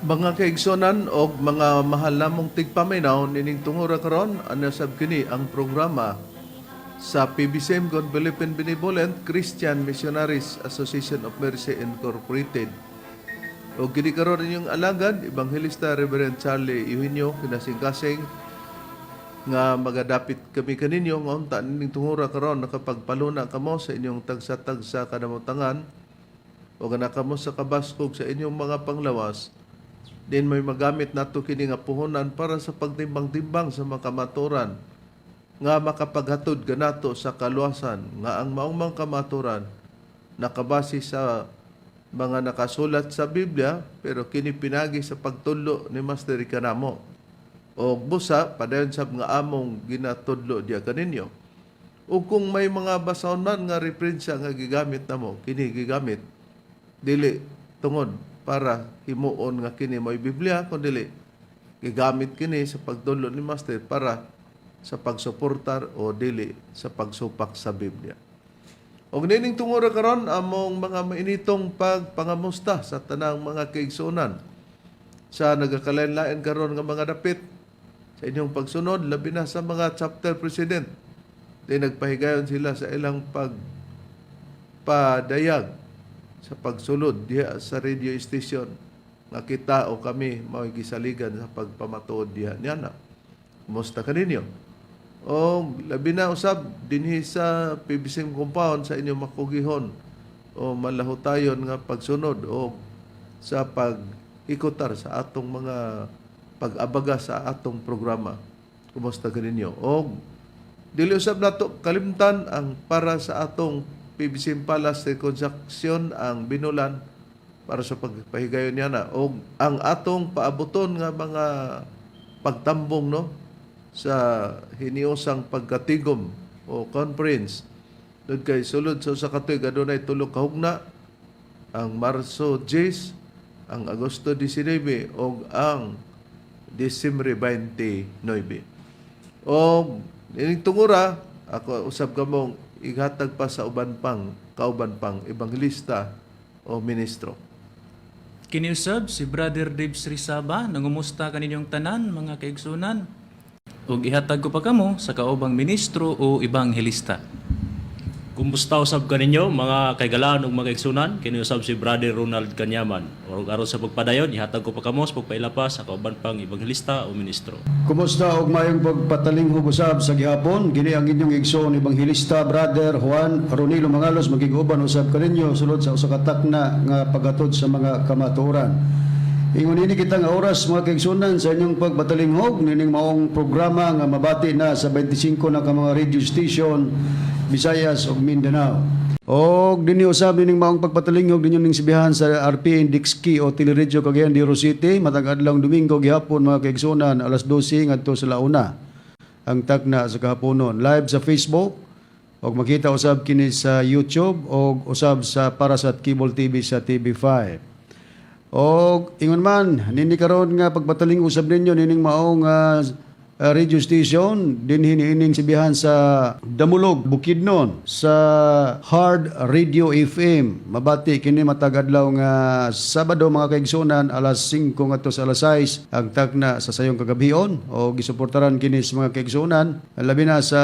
Mga kaigsonan o mga mahal namong tigpaminaw nining tungura karon ano sab kini ang programa sa PBCM kon Philippine Benevolent Christian Missionaries Association of Mercy Incorporated. O kini karon inyong alagad Evangelista Reverend Charlie Eugenio kinasing-kasing nga magadapit kami kaninyo nga unta nining tungura karon nakapagpaluna kamo sa inyong tagsa-tagsa kanamutangan o kana kamo sa kabaskog sa inyong mga panglawas. Din may magamit nato kini nga puhunan para sa pagtimbang-timbang sa mga kamaturan nga makapaghatod ganato sa kaluwasan nga ang maong kamaturan nakabase sa mga nakasulat sa Biblia pero kini pinagi sa pagtudlo ni Master kanamo o busa padayon sab nga among ginatudlo diya kaninyo. O kung may mga basahon man nga referensya nga gigamit namo kini gigamit dili tungod para himuon nga kini may Biblia kundi gigamit kini sa pagtudlo ni Master para sa pagsuportar o dili sa pagsupak sa Biblia. Og nining tungura karon among mga mainitong pagpangamusta sa tanang mga kaigsunan sa nagakalain-lain karon nga mga dapit sa inyong pagsunod labi na sa mga chapter president. Di nagpahigayon sila sa ilang pagpadayag sa pagsulod diha sa radio station nga kita o kami mao gisaligan sa pagpamatuod diha niana. Kumusta kaninyo? O labi na usab dinhi sa PBCM compound sa inyong makugihon o malahutayon nga pagsunod o sa pag-ikotar sa atong mga pag-abaga sa atong programa. Kumusta kaninyo? O dili usab nato kalimtan ang para sa atong PBCM Palace Reconstruction ang binulan para sa pagpahigayon niya na o ang atong paabuton nga mga pagtambong no sa hiniusang pagkatigom o conference dud kay sulod sa usa ka tuig adunay tulo ka hugna ang Marso 10, ang Agosto 19 o ang Disyembre 29. O ining tungura ako usab kamong ihatag pa sa kauban pang ebanghelista o ministro. Kiniusab si Brother Dave Srisaba, nangumusta kaninyong tanan, mga kaigsunan. Ug ihatag ko pa kamo sa kaubang ministro o ebanghelista. Kumusta usab kaninyo mga kaigalaan ug mga kaigsunan? Kiniusab si Brother Ronald Kanyaman. Ug aron sa pagpadayon, ihatag ko pa kamo sa pagpailapas sa kauban pang ebanghelista o ministro. Kumusta og mayong pagpatalinghog usab sa gihapon? Kini ang inyong igsoon ebanghelista Brother Juan Ronilo Mangalos magiguban usab kaninyo sulod sa usa ka takna nga paghatod sa mga kamatuoran. Ingon ini kita nga oras mga kaigsunan sa inyong pagpatalinghog nining maong programa nga mabati na sa 25 na ka mga radio station Visayas ug Mindanao. Og dinhi usab ning maong pagpatalinghog ninyo ning sibihan sa RP Indexki o Teleradyo Cagayan de Oro City matag adlong Domingo gihapon mga kaigsunan alas 12 ngadto sa launa. Ang takna sa kahaponon live sa Facebook og makita usab kini sa YouTube og usab sa Parasat Cable TV sa TV5. Og ingon man nini karon nga pagpataling usab ninyo nining maong radio station dinhi ining sibihan sa Damulog Bukidnon sa Hard Radio FM mabati kini matag adlaw nga Sabado mga kaigsunan alas 5 ngadto sa alas 6 ang takna sa sayong kagabhion o gisuportaran kini sa mga kaigsunan labi na sa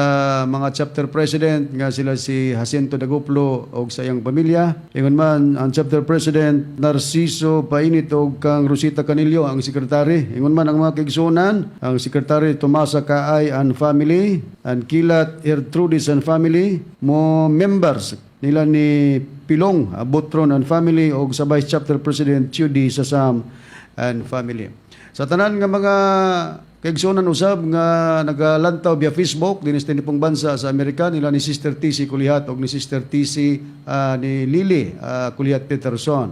mga chapter president nga sila si Jacinto Daguplo og sa iyang pamilya ingon man ang chapter president Narciso Painit og kang Rosita Canillo ang sekretary ingon man ang mga kaigsunan ang sekretary Tomasa Kaay and family, and Kilat Ertrudis and family, mo members nila ni Pilong Butron and family o sa Vice Chapter President Chudi Sasam and family. Sa tanan nga mga kaigsunan usab nga nagalantaw via Facebook dinis tinipong bansa sa Amerika nila ni Sister TC Kulihat o ni Sister TC ni Lily Kulihat Peterson.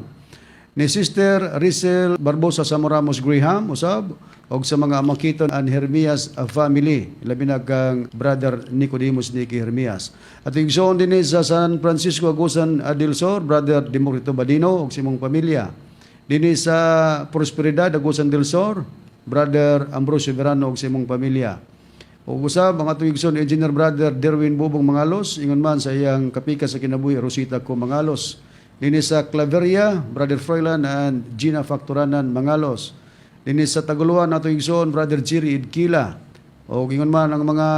Ni Sister Rizal Barbosa Samoramos Graham usab og sa mga Amakiton and Hermias family labi na kang Brother Nicodemus Nicky Hermias. At igsoon din sa San Francisco Agusan del Sur Brother Democrito Badino og simong pamilya. Dinhi sa Prosperidad Agusan del Sur Brother Ambrosio Verano og simong pamilya. Og usab ang atong igsoon Engineer Brother Derwin Bubong Mangalos ingon man sa iyang kapika sa kinabuhi Rosita ko Mangalos. Dinhi sa Claveria Brother Froilan and Gina Facturanan Mangalos. Dinhi sa Taguluan nato igsoon Brother Jerry Idkila. O gingon man ang mga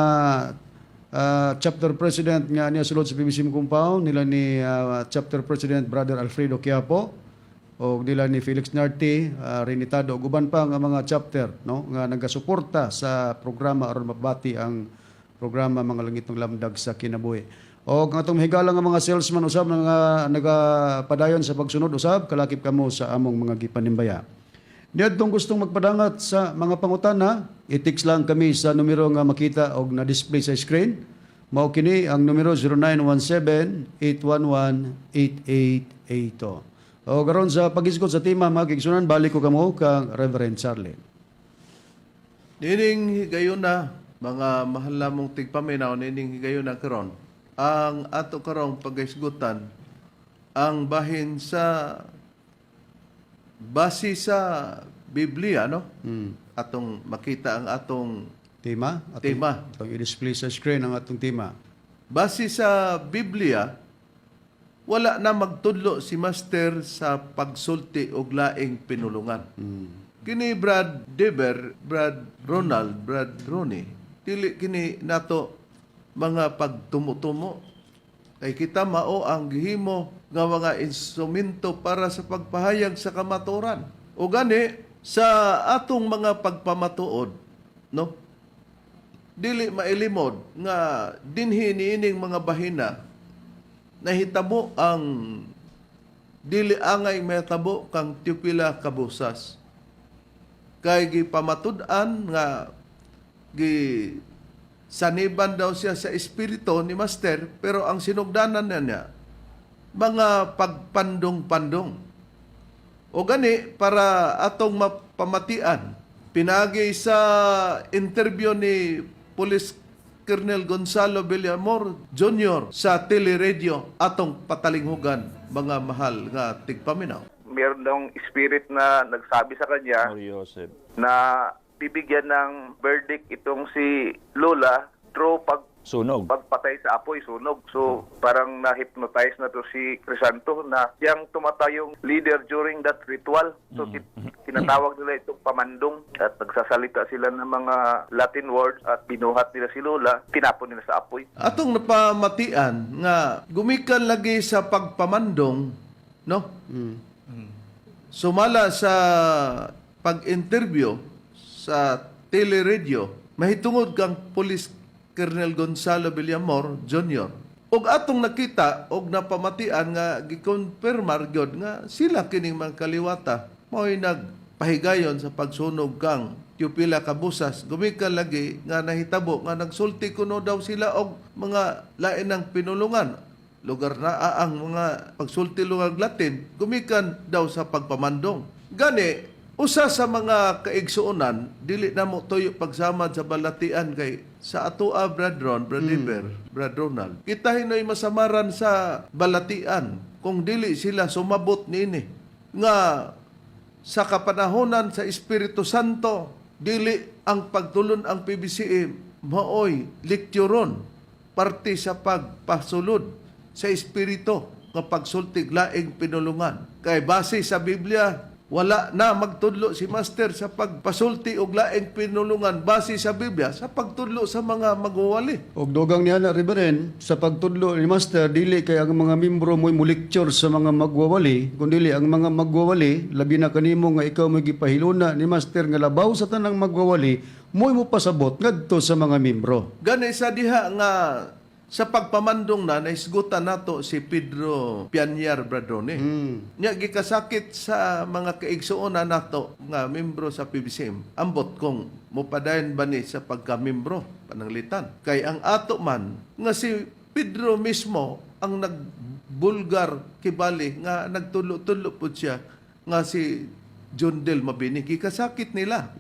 chapter president nga niya sulod sa PBCM compound nila ni chapter president Brother Alfredo Quiapo o nila ni Felix Narti, Renitado, guban pa nga mga chapter no nga nagasuporta sa programa aron mabati ang programa mga langit ng lamdag sa kinabuhi. O ang atong higala nga mga salesman usab nga nagapadayon sa pagsunod usab kalakip kamo sa among mga gipanimbaya. Niadtong gustong magpadangat sa mga pangutana, i-text lang kami sa numero nga makita og na-display sa screen. Mao kini ang numero 0917-811-8882. O karon sa pag-isgot sa tema mga kigsunan, balik ko kamo kang Reverend Charlie. Nining higayon na, mga mahal namong tigpaminaw, nining higayon na karon. Ang ato karong pag-isgutan, ang bahin sa base sa Biblia, no? Atong makita ang atong Tema? tema. Atong i-display sa screen ang atong tema. Base sa Biblia, wala na magtudlo si Master sa pagsulti og laing pinulungan. Kini Brad Deber, Brad Ronald, Brad Ronnie, dili kini nato mga pagtumo-tumo. Kay kita mao ang gihimo nga mga instrumento para sa pagpahayag sa kamatuoran. O gani, sa atong mga pagpamatuod, no? Dili mailimod nga dinhi niining mga bahina nahitabo ang dili angay mahitabo kang Teopila kabusas. Kay gipamatud-an nga saniban daw siya sa espiritu ni Master, pero ang sinugdanan niya mga pagpandong-pandong. O gani, para atong mapamatian, pinagi sa interview ni Police Colonel Gonzalo Villamor Jr. sa teleradio atong patalinghugan, mga mahal nga tigpaminaw. Meron daw spirit na nagsabi sa kanya na bibigyan ng verdict itong si Lola through pagpatay sa apoy, sunog. So, parang na-hypnotize na to si Crisanto na siyang tumatayong leader during that ritual. So, tinatawag nila itong pamandong at nagsasalita sila ng mga Latin words at binuhat nila si Lola, tinapon nila sa apoy. Atong napamatian nga gumikan lagi sa pagpamandong, no? Sumala sa pag-interview sa teleradio, mahitungod kang Police Colonel Gonzalo Villamor Jr. Og atong nakita og napamatian nga gikonfirmar gyud nga sila kining mga kaliwata mao'y nagpahigayon sa pagsunog kang Teopila kabusas. Gumikan lagi nga nahitabo nga nagsulti kuno daw sila og mga lain ng pinulungan. Lugar na ang mga pagsulti lugar Latin, gumikan daw sa pagpamandong. Gani, usa sa mga kaigsuonan, dili na mo toyo pagsamad sa balatian kay sa atoa Brad Ron, Brad Liber, Brad Ronald. Kita hinoy masamaran sa balatian kung dili sila sumabot niini. Nga sa kapanahonan sa Espiritu Santo, dili ang pagtulon ang PBCM maoy lekturon parte sa pagpasulod sa Espiritu nga pagsultig laing pinulungan. Kay base sa Biblia, wala na magtudlo si Master sa pagpasulti og laing pinulungan base sa Biblia sa pagtudlo sa mga magwawali. Og dogang niya na Reverend, sa pagtudlo ni Master, dili kay ang mga membro mo'y mulikture sa mga magwawali, kundi ang mga magwawali, labi na kanimo nga ikaw mo'y gipahiluna ni Master nga labaw sa tanang magwawali, mo'y mo pasabot ngadto sa mga membro. Gani sa diha nga sa pagpamandong na naisgutan nato si Pedro Pianyar Bradrone. Nya gikasakit sa mga kaigsuonan nato nga membro sa PBCM. Ambot kong mopadayon ba ni sa pagka-membro pananglitan. Kay ang ato man nga si Pedro mismo ang nagbulgar kibali nga nagtulo-tulo po siya nga si John Del Mabini, kikasakit nila.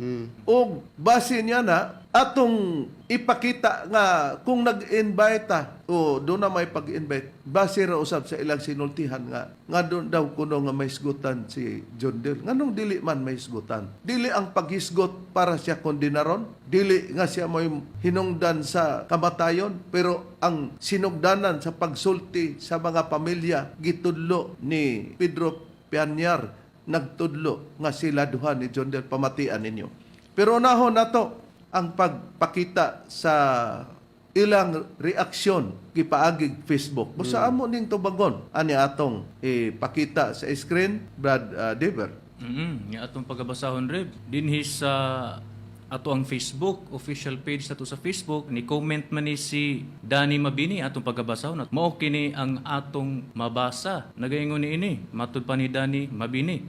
O base niya na, atong ipakita nga kung nag-invite o doon na may pag-invite, base ra usab sa ilang sinultihan nga doon daw kuno nga may isgutan si John Del. Nganong dili man may isgutan? Dili ang paghisgot para siya kondinaron, dili nga siya may hinungdan sa kamatayon, pero ang sinugdanan sa pagsulti sa mga pamilya gitudlo ni Pedro Pianyar nagtudlo nga sila duha ni John Del pamatian ninyo. Pero unahon nato ang pagpakita sa ilang reaksyon gipaagig Facebook. Busa amo ning tubagon ani atong ipakita sa screen, Brad Dever. Nga atong pagabasahon Reb. Dinhi sa ato ang Facebook, official page nato sa Facebook, ni comment man ni si Danny Mabini atong pagabasahon. Mao kini ang atong mabasa. Nagaingon ni ini, matud pa ni Danny Mabini.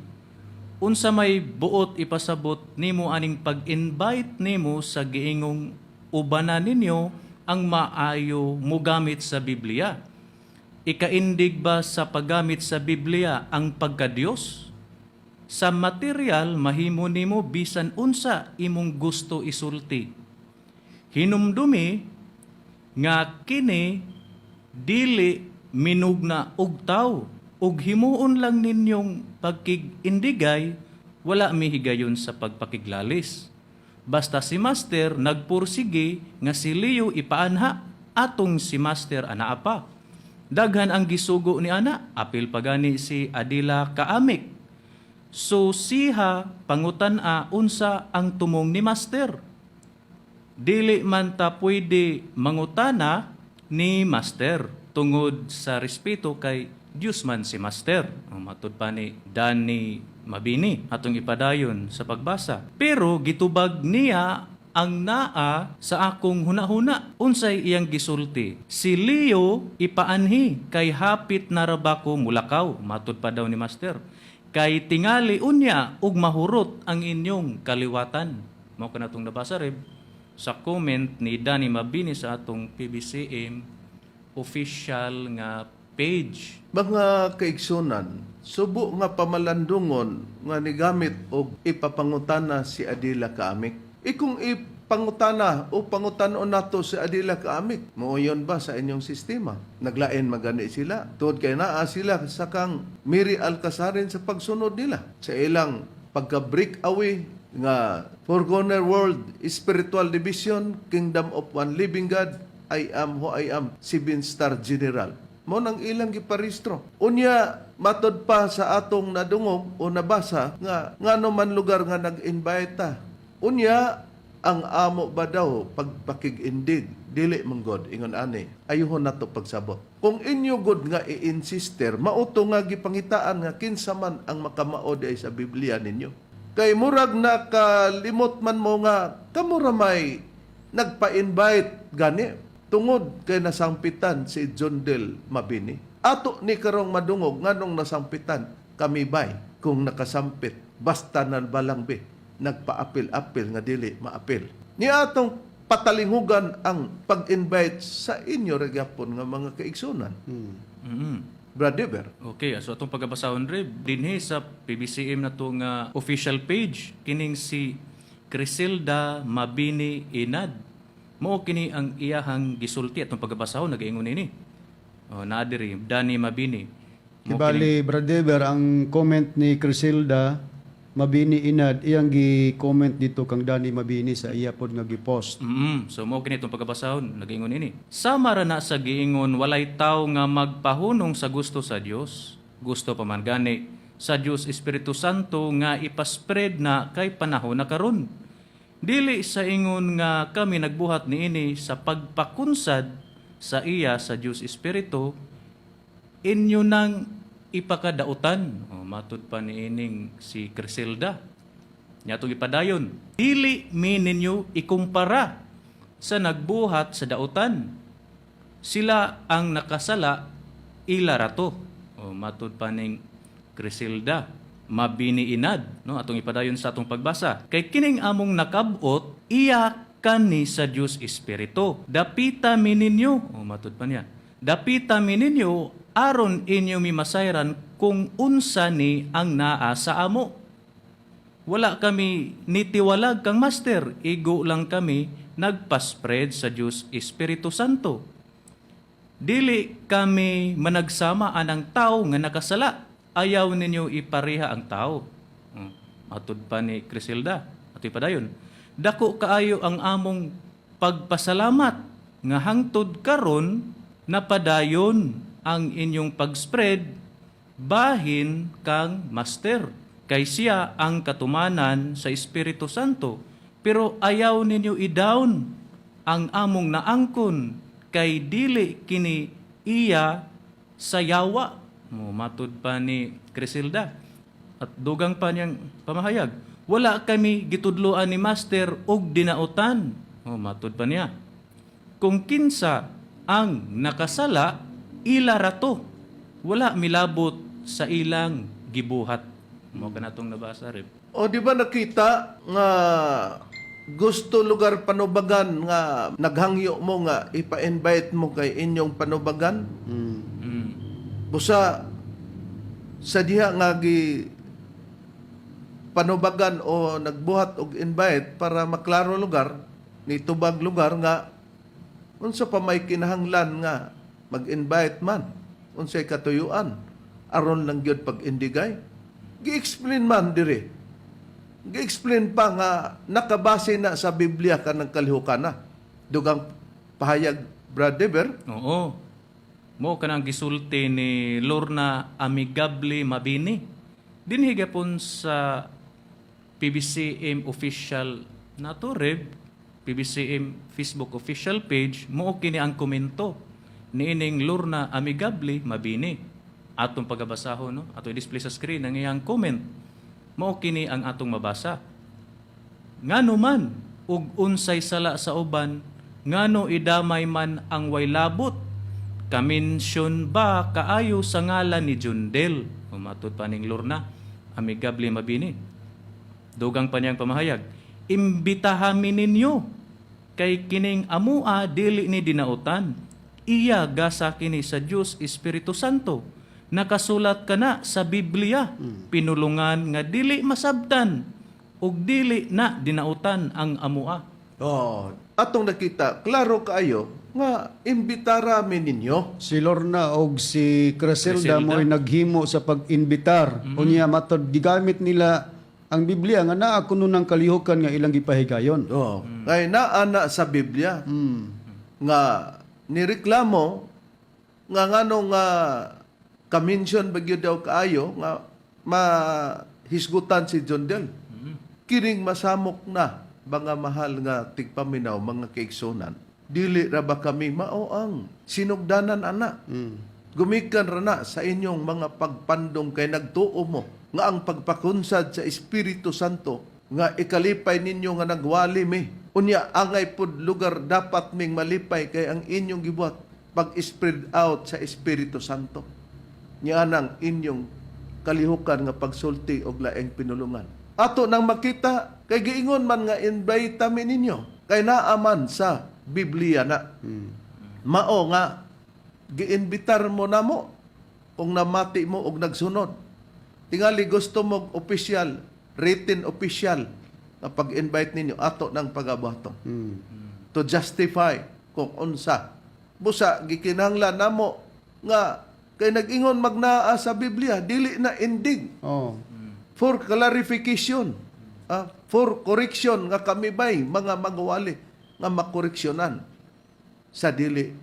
Unsa may buot ipasabot nimo aning pag-invite nimo sa giingong ubanan ninyo ang maayo mogamit sa Biblia. Ikaindig ba sa paggamit sa Biblia ang pagkadiyos? Sa material mahimo nimo bisan unsa imong gusto isulti. Hinumdumi nga kini dili minugna og tawo ug himuon lang ninyong pagkig-indigay wala mihigayon sa pagpakiglalis. Basta si Master nagpursige nga si Leo ipaanha atong si Master anaa pa. Daghan ang gisugo ni ana, apil pagani si Adila Kaamik. So siha pangutan-a unsa ang tumong ni Master. Dili man ta pwede mangutana ni Master tungod sa respeto kay Diyos man si Master. Matud pa ni Danny Mabini atong ipadayon sa pagbasa. Pero gitubag niya ang naa sa akong hunahuna. Unsay iyang gisulti. Si Leo ipaanhi kay hapit na rabako mulakaw. Matud pa daw ni Master. Kay tingali unya ug mahurot ang inyong kaliwatan. Mao kana tong nabasa Reb sa comment ni Danny Mabini sa atong PBCM official nga page. Mga kaigsunan, subo nga pamalandungon nga nigamit og ipapangutana si Adila Kaamik. Ikong ipangutana o pangutanon nato si Adila Kaamik, mooyon ba sa inyong sistema? Naglain magani sila. Tuod kay naa sila sa kang Miri Alcasarin sa pagsunod nila. Sa ilang pagka-break away nga Four Corner World, Spiritual Division, Kingdom of One Living God, I am who I am, 7-star general. Mo nang ilang giparistro. Unya matod pa sa atong nadungog o nabasa nga ngano man lugar nga nag-invite ta. Unya ang amo ba daw pagpakig-indig dili man god ingon ani. Ayuhon nato pagsabot. Kung inyo god nga i-insister, mauto nga gipangitaan nga kinsa man ang makamaod ay sa Biblia ninyo. Kay murag nakalimot man mo nga kamura may nagpa-invite gani tungod kay nasangpitan si John Del Mabini. Ato ni karong madungog nganong nasangpitan kami bay kung nakasampit basta nalbalangbi nagpa-apil-apil nga dili maapil. Ni atong patalingugan ang pag-invite sa inyo magyapon nga mga kaigsunan. Brad Dever. Okay, so atong pagabasahon Reb dinhi sa PBCM na to nga official page kining si Criselda Mabini Inad. Mao kini ang iyahang gisulti atong pagabasahon nagaingon ini. Naa diri Danny Mabini. Kibali, Brad Dever, ang comment ni Criselda Mabini Inad, iyang gi-comment dito kang Danny Mabini sa iya pod nga gi-post. So mao kini itong pagkabasahon nagaingon ini. Sama ra na sa giingon walay tawo nga magpahunong sa gusto sa Dios. Gusto pa man gani sa Dios Espiritu Santo nga ipaspread na kay panahon na karon. Dili sa ingon nga kami nagbuhat niini sa pagpakunsad sa iya sa Dios Espiritu inyo nang ipakadautan. Matud pa niining si Criselda. Nyatong ipadayon. Dili mi ninyo ikumpara sa nagbuhat sa dautan. Sila ang nakasala, ila rato. Matud pa ning Criselda Mabini Inad, no, atong ipadayon sa atong pagbasa. Kay kining among nakabot, iya kani sa Dios Espiritu. Dapita mi ninyo, matud pa niya. Dapita mi ninyo aron inyo mimasayran kung unsa ni ang naa sa amo. Wala kami nitiwalag kang Master, igo lang kami nagpa-spread sa Dios Espiritu Santo. Dili kami managsama anang tao nga nakasala. Ayaw ninyo ipareha ang tao. Atod pa ni Criselda. At ipadayon. Dako kaayo ang among pagpasalamat nga hangtod karon napadayon ang inyong pag-spread bahin kang Master. kay siya ang katumanan sa Espiritu Santo. Pero ayaw ninyo i-down ang among naangkon kay dili kini iya sayawa. Matud pa ni Crisilda. At dugang pa niyang pamahayag, wala kami gitudloan ni Master og dinautan. Matud pa niya. Kung kinsa ang nakasala, ila rato. Wala milabot sa ilang gibuhat. Mo kanatong nabasa rin. O di ba nakita nga gusto lugar panubagan nga naghangyo mo nga ipa-invite mo kay inyong panubagan? Busa sa diha nga gi panubagan o nagbuhat og invite para maklaro lugar ni tubag lugar nga unsa pa may kinahanglan nga mag-invite man unsay katuyuan aron lang gyud pag-indigay gi-explain man diri gi-explain pa nga nakabase na sa Biblia kanang kalihukan na dugang pahayag Brad Deber. Oo. Mo kanang gisulti ni Lorna Amigable Mabini. Dinhi gapon sa PBCM official nato Reb, PBCM Facebook official page, mo kini ang komento niining Lorna Amigable Mabini. Atong pagabasahon, no? Ato i-display sa screen ang iyang comment. Mo kini ang atong mabasa. Ngano man ug unsay sala sa uban, ngano idamay man ang way labot. Kamensyon ba kaayo sa ngalan ni Jundel? Matud pa ning Lorna Amigable Mabini. Dugang pa niyang pamahayag, imbitahamin ninyo kay kining amua dili ni dinautan. Iya gasa kini sa Dios Espiritu Santo. Nakasulat kana sa Biblia. Pinulungan nga dili masabtan ug dili na dinautan ang amua. Oh, atong nakita klaro kaayo nga imbitara mi ninyo. Si Lorna og si Criselda Criselda. mo'y naghimo sa pag-inbitar. Unya matod gigamit nila ang Biblia nga naa kuno ng kalihukan nga ilang gipahigayon. Oh, kay naana sa Biblia nga nireklamo nga ngano nga kamensyon bagyo daw kaayo nga mahisgutan si John Del. Kining masamok na mga mahal nga tigpaminaw mga kaigsunan. Dili ra ba kami mao ang sinugdanan ana? Gumikan ra na sa inyong mga pagpandong kay nagtuo mo nga ang pagpakunsad sa Espiritu Santo nga ikalipay ninyo nga nagwali mi. Unya angay pud lugar dapat ming malipay kay ang inyong gibuhat pag-spread out sa Espiritu Santo. Nya nang inyong kalihukan nga pagsulti og laeng pinulungan. Ato nang makita kay giingon man nga invite mi ninyo kay naaman sa Biblia na. Mao nga giinbitar mo na mo kung namati mo og nagsunod. Tingali gusto mo official, written official na pag-invite ninyo ato ng pagabuhaton. To justify kung unsa. Busa gikinahanglan namo nga kay nag-ingon magnaa sa Biblia dili na indig. Oh. For clarification, for correction nga kami bay mga magwali nga makoreksyonan sa dili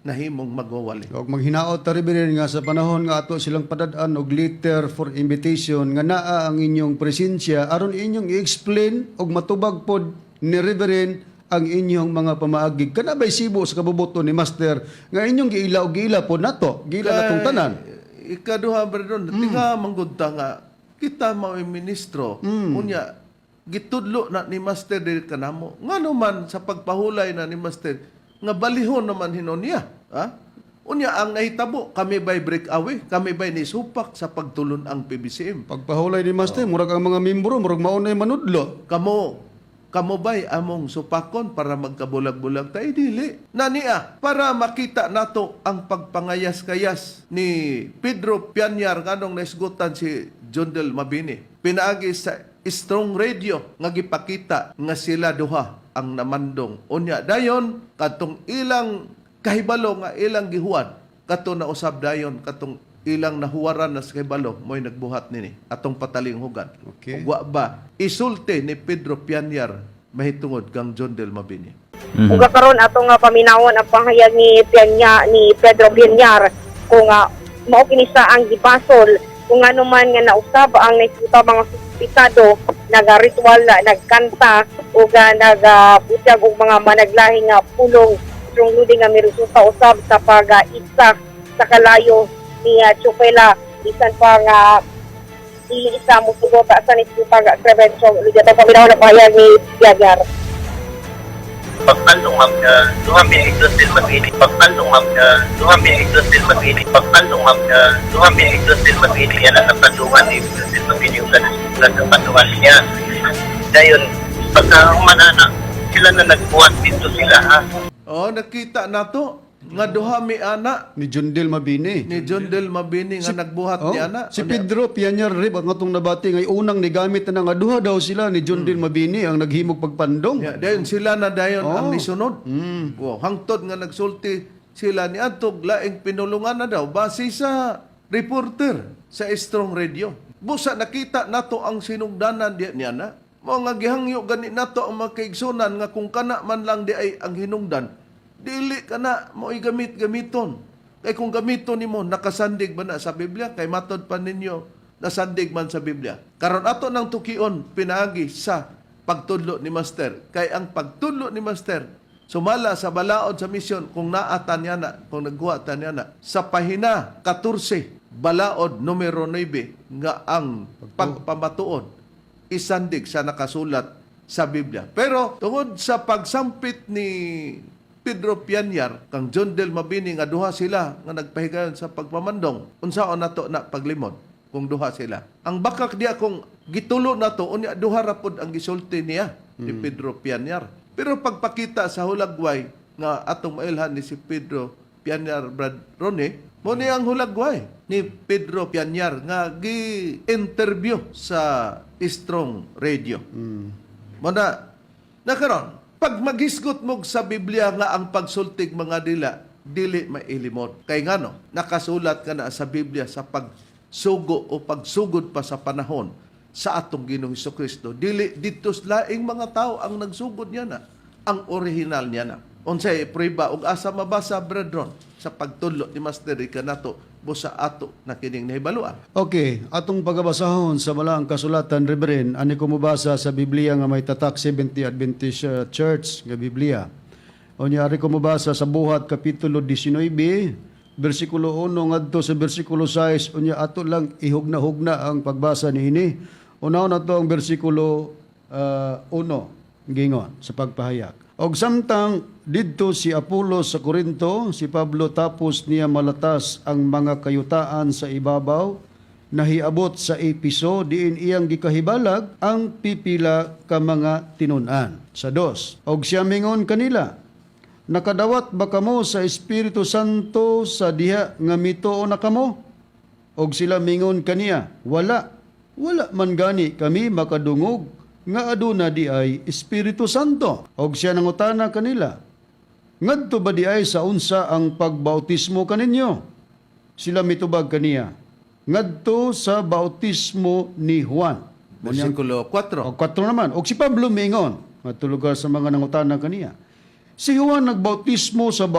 nahimong magwawali. Og maghinaot ta rin nga sa panahon nga ato silang padad-an og letter for invitation nga naa ang inyong presensya aron inyong i-explain og matubag pod ni Reverend ang inyong mga pamaagig. Kana bay sibo sa kabubuto ni Master nga inyong giila og giila pod nato, giila natong tanan. Ikaduha ba ron, tinga manggudta nga kita mao ministro unya gitudlo na ni Master diri kanamo. Ngano man sa pagpahulay na ni Master nga balihon naman hinon niya. Unya ang nahitabo, kami ba'y break away? Kami ba'y nisupak sa pagtulon ang PBCM? Pagpahulay ni Master, murag ang mga membro, murag maunay manudlo. Kamo ba'y among supakon para magkabulag-bulag tayo? Dili. Naniya, para makita nato ang pagpangayas-kayas ni Pedro Pianyar kanong naisgutan si John Del Mabini. Pinaagi sa Strong Radio nga gipakita nga sila duha ang namandong. Unya dayon katong ilang kahibalo nga ilang gihuwad kato na usab dayon katong ilang nahuwaran na sa kahibalo mo'y nagbuhat nini atong pataling hugan. Okay. Ug wa ba isulti ni Pedro Pianyar mahitungod kang John Del Mabini. Kung karon ato nga paminawon ang panghayag ni Pedro Pianyar kung mao kini sa ang gibasol kung ano man nga nausab ang naisuta mga suspitado, naga-ritual, nagkanta, o nagabutyag og mga managlahi nga pulong strong loading nga mirusuta usab sa pag-isa sa kalayo ni Chupela, bisan pa nga dili isa mo sugot sa nisuta nga prevention. Ulit ito paminaw na pahayag ni Yagar. Pagkalong duha mi iglesia magini pagkalong duha mi iglesia magini pagkalong duha mi iglesia magini yan ang napadungan ni iglesia magini ug ang patungan niya dayon pagka manana sila na nagbuhat dito sila ha. Oh, nakita nato nga duha mi ana Ni Jundel Mabini. ni John Del Mabini nga nagbuhat Oh, ni ana. si Pedro Pianyar Rib ang atong nabati ngay unang nigamit na nga duha daw sila ni Jundel Mabini ang naghimog pagpandong. Ya, dayon sila na dayon ang Oh. nisunod. Wow, hangtod nga nagsulti sila ni Antog laing pinulungan na daw base sa reporter sa Strong Radio. Busa nakita nato ang sinugdanan diya niya na. Mo nga gihangyo gani nato ang mga kaigsunan nga kung kana man lang di ay ang hinungdan, dili kana mo igamit-gamiton. Kay kung gamiton nimo nakasandig ba na sa Biblia, kay matod pa ninyo nasandig man sa Biblia. Karon ato nang tukion pinaagi sa pagtudlo ni Master. Kay ang pagtudlo ni Master sumala sa balaod sa misyon kung naatan niya na, kung nagkuha ta niya na sa pahina 14 balaod numero 9 nga ang pagpamatuod isandig sa nakasulat sa Biblia. Pero tungod sa pagsampit ni Pedro Pianyar kang John Del Mabini nga duha sila nga nagpahigayon sa pagpamandong, unsaon nato na paglimod kung duha sila. Ang bakak diya kung gitulo nato unya duha ra pod ang gisulti niya ni Pedro Pianyar. Pero pagpakita sa hulagway nga atong mailhan ni si Pedro Pianyar Brad Ronnie, mo ni ang hulagway ni Pedro Pianyar nga gi-interview sa Strong Radio. Mo na nakaron pag maghisgot mo sa Biblia nga ang pagsultig mga dili mailimod. Kay ngano, nakasulat ka na sa Biblia sa pagsugo o pagsugod pa sa panahon sa atong Ginoong Hesukristo. Dili dito laing mga tao ang nagsugod niya na, ang original niya na. Unsay prueba ug asa mabasa brethren sa pagtudlo ni Master Rica nato busa ato na kining nahibaluan. Okay, atong pagabasahon sa malaang kasulatan, Reverend, ani ko mubasa sa Biblia nga may tatak 70 Adventist Church nga Biblia. O ari ko mubasa sa Buhat Kapitulo 19, versikulo 1 ngadto sa versikulo 6, unya ato lang ihugna-hugna ang pagbasa niini. Unaw na to ang versikulo 1 gingon sa pagpahayag. Og samtang didto si Apollo sa Corinto, si Pablo tapos niya malatas ang mga kayutaan sa ibabaw, nahiabot sa Episo, diin iyang gikahibalag ang pipila ka mga tinun-an. Sa 2, og siya mingon kanila, nakadawat ba kamo sa Espiritu Santo sa diha nga mituo na kamo? Og sila mingon kaniya, wala man gani kami makadungog nga aduna di ay Espiritu Santo. Og siya nangutana kanila, ngadto ba di ay sa unsa ang pagbautismo kaninyo? Sila mitubag kaniya, ngadto sa bautismo ni Juan. Versikulo 4. O 4 naman. Og si Pablo mingon, ngadto lugar sa mga nangutana kaniya, si Juan nagbautismo sa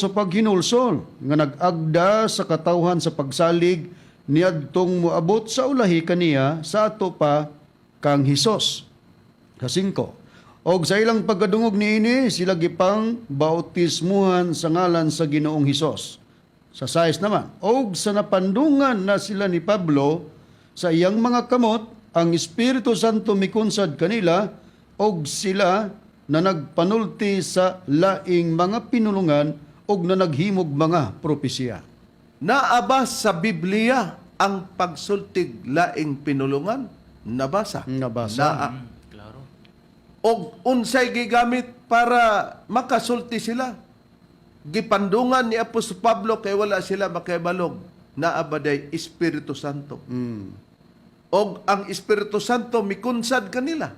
paghinulsol, nga nag-agda sa katawhan sa pagsalig niadtong moabot sa ulahi kaniya sa ato pa kang Hesus. Sa 5, og sa ilang pagkadungog niini sila gipang bautismuhan sa ngalan sa Ginoong Hesus. Sa 6 naman, og sa napandungan na sila ni Pablo sa iyang mga kamot, ang Espiritu Santo mikunsad kanila og sila na nagpanulti sa laing mga pinulungan og na naghimog mga propesya. Naabas sa Biblia ang pagsultig laing pinulungan? Nabasa. Nabasa. Klaro. Og unsay gigamit para makasulti sila? Gipandungan ni Apostol Pablo kay wala sila makaibalog na abaday Espiritu Santo. Og ang Espiritu Santo mikunsad kanila.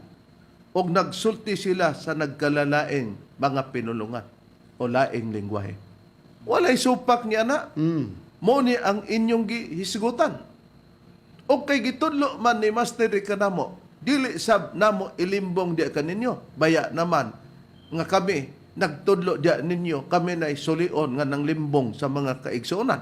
Og nagsulti sila sa nagkalalaing mga pinulungan o laing lingwahe. Walay supak niya na. Mo ni ang inyong gihisgutan. O kay gitudlo man ni Master Rica namo, dili sab namo ilimbong diya kaninyo. Baya naman nga kami nagtudlo diya ninyo, kami na isulion nga nang limbong sa mga kaigsuonan.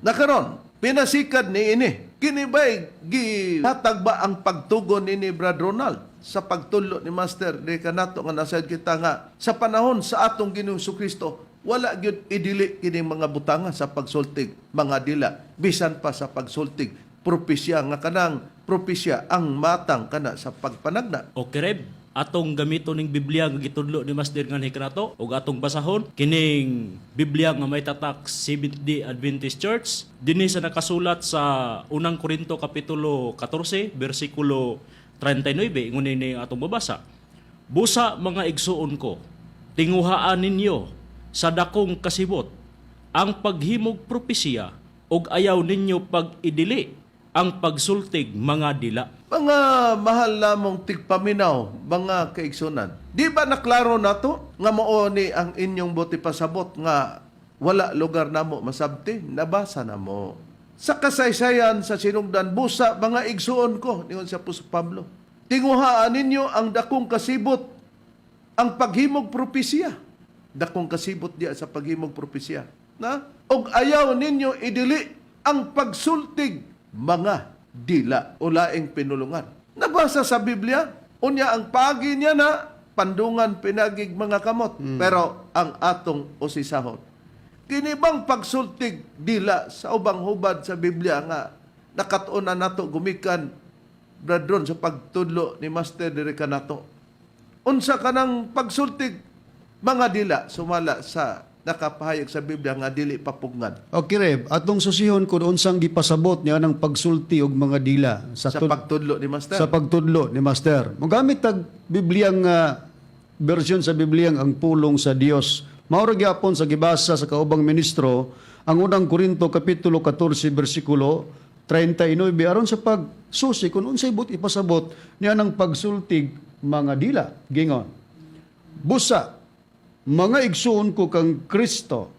Nakaron, Pinasikad ni ini. Kini ba'y gihatag ba ang pagtugon ni Brad Ronald sa pagtulo ni Master di kanato nga nasayod kita nga sa panahon sa atong Ginoong Kristo wala gyud idili kini mga butanga sa pagsultig mga dila bisan pa sa pagsultig propesya nga kanang propesya ang matang kana sa pagpanagna. Okay, Reb. Atong gamito ning Biblia nga gitudlo ni Master nga hikrato ug atong basahon kining Biblia nga may tatak Seventh-day Adventist Church dinhi sa nakasulat sa unang Korinto kapitulo 14 bersikulo 39 ingon ni atong babasa. Busa mga igsuon ko, tinguhaan ninyo sa dakong kasibot ang paghimog propesya ug ayaw ninyo pag-idili ang pagsultig mga dila. Mga mahal namong tigpaminaw, mga kaigsunan. Di ba naklaro nato nga mao ni ang inyong buti pasabot nga wala lugar namo masabti? Nabasa namo. Sa kasaysayan sa sinugdan busa mga igsuon ko ningon sa Apostol Pablo. Tinguhaan ninyo ang dakong kasibot ang paghimog propesya. Dakong kasibot diya sa paghimog propesya. Na? Og ayaw ninyo idili ang pagsultig mga dila o laing pinulungan. Nabasa sa Biblia, unya ang pagi niya na pandungan pinagig mga kamot. Pero ang atong usisahon. Kinibang pagsultig dila sa ubang hubad sa Biblia nga nakatuon na nato gumikan bradron sa pagtudlo ni Master Dereka nato. Unsa kanang pagsultig mga dila sumala sa nakapahayag sa Biblia nga dili papugngan. Okay, Reb. Atong susihon kung unsang gipasabot niya ng pagsulti og mga dila Sa pagtudlo ni Master. Sa pagtudlo ni Master. Mogamit tag Bibliang version sa Bibliang ang pulong sa Dios. Maura gyapon sa gibasa sa kaubang ministro ang unang Korinto kapitulo 14 bersikulo 39 aron sa pagsusi kung unsay but ipasabot niya ng pagsultig mga dila. Gingon. Busa mga igsuon ko kang Kristo,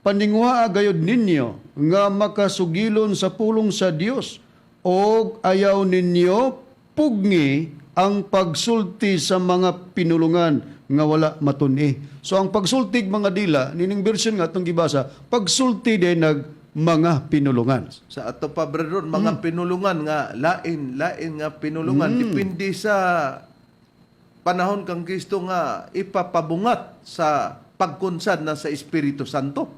paninguha gayod ninyo nga makasugilon sa pulong sa Dios o ayaw ninyo pugni ang pagsulti sa mga pinulungan nga wala matun-i. So ang pagsultig mga dila, nining version nga itong gibasa, pagsulti din mga pinulungan. Sa ato pa brethren, mga pinulungan nga lain nga pinulungan depende sa panahon kang Kristo nga ipapabungat sa pagkunsad na sa Espiritu Santo.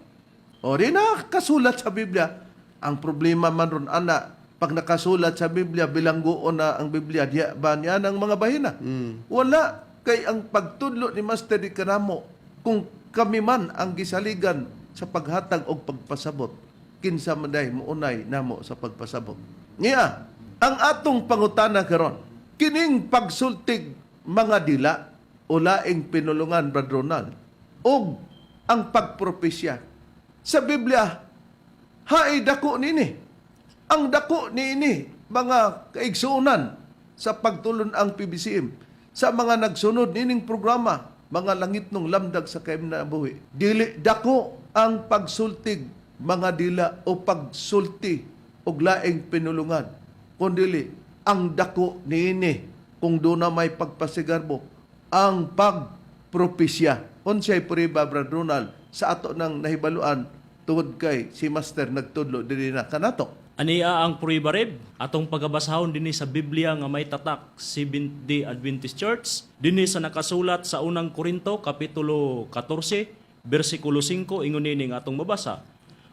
O rin na kasulat sa Biblia. Ang problema man ron, ana, pag nakasulat sa Biblia, bilangguon na ang Biblia, diya ba niya ng mga bahina? Wala. Kay ang pagtudlo ni Master di kanamo, kung kami man ang gisaligan sa paghatag o pagpasabot, kinsa manday muunay namo sa pagpasabot. Niya, ang atong pangutana karon, kining pagsultig mga dila o laing pinulungan, Brad Ronald, o ang pagpropesya. Sa Biblia, haay dako nini. Ang dako nini, mga kaigsuunan sa pagtulon ang PBCM, sa mga nagsunod nining programa, mga langit nung lamdag sa kaimnabuhi. Dili dako ang pagsultig mga dila o pagsulti og laing pinulungan. Kundili ang dako niini kung doon na may pagpasigarbo ang pagpropesya. Unsay puriba, Brad Ronald, sa ato ng nahibaluan tungod kay si Master nagtudlo diri na kanato. Ania ang puribarib, atong pagabasahon dinhi sa Biblia nga may tatak Seventh-day Adventist Church, dinhi sa nakasulat sa unang Korinto kapitulo 14 bersikulo 5 ingon ini nga atong mabasa.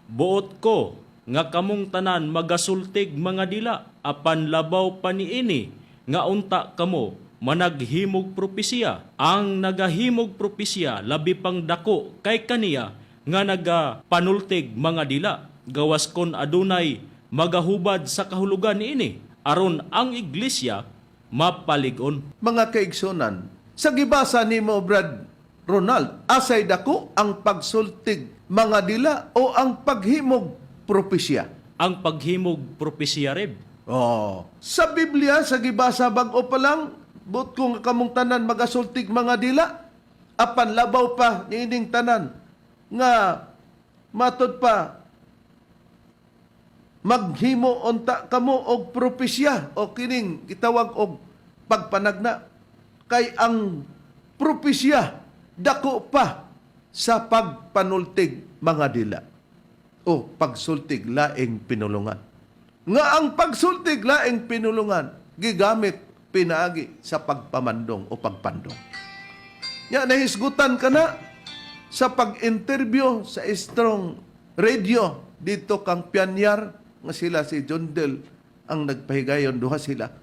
Buot ko nga kamong tanan magasultig mga dila apan labaw pa niini nga unta kamo managhimog propesya. Ang nagahimog propesya labi pang dako kay kaniya nga nagapanultig mga dila. Gawas kon adunay magahubad sa kahulugan niini aron ang iglesia mapaligon. Mga kaigsunan, sa gibasa nimo, Brad Ronald, asay dako ang pagsultig mga dila o ang paghimog propesya? Ang paghimog propesya reb. Sa Biblia, sa gibasa bag-o pa lang, but kung kamong tanan magasultig mga dila, apan labaw pa niining tanan nga matod pa maghimo unta kamo og propesya o kining gitawag og pagpanagna kay ang propesya dako pa sa pagpanultig mga dila o pagsultig laing pinulungan. Nga ang pagsultig laing pinulungan gigamit pinaagi sa pagpamandong o pagpandong. Nya nahisgutan ka na sa pag-interview sa Strong Radio dito kang Pianyar nga sila si John Del ang nagpahigayon, duha sila.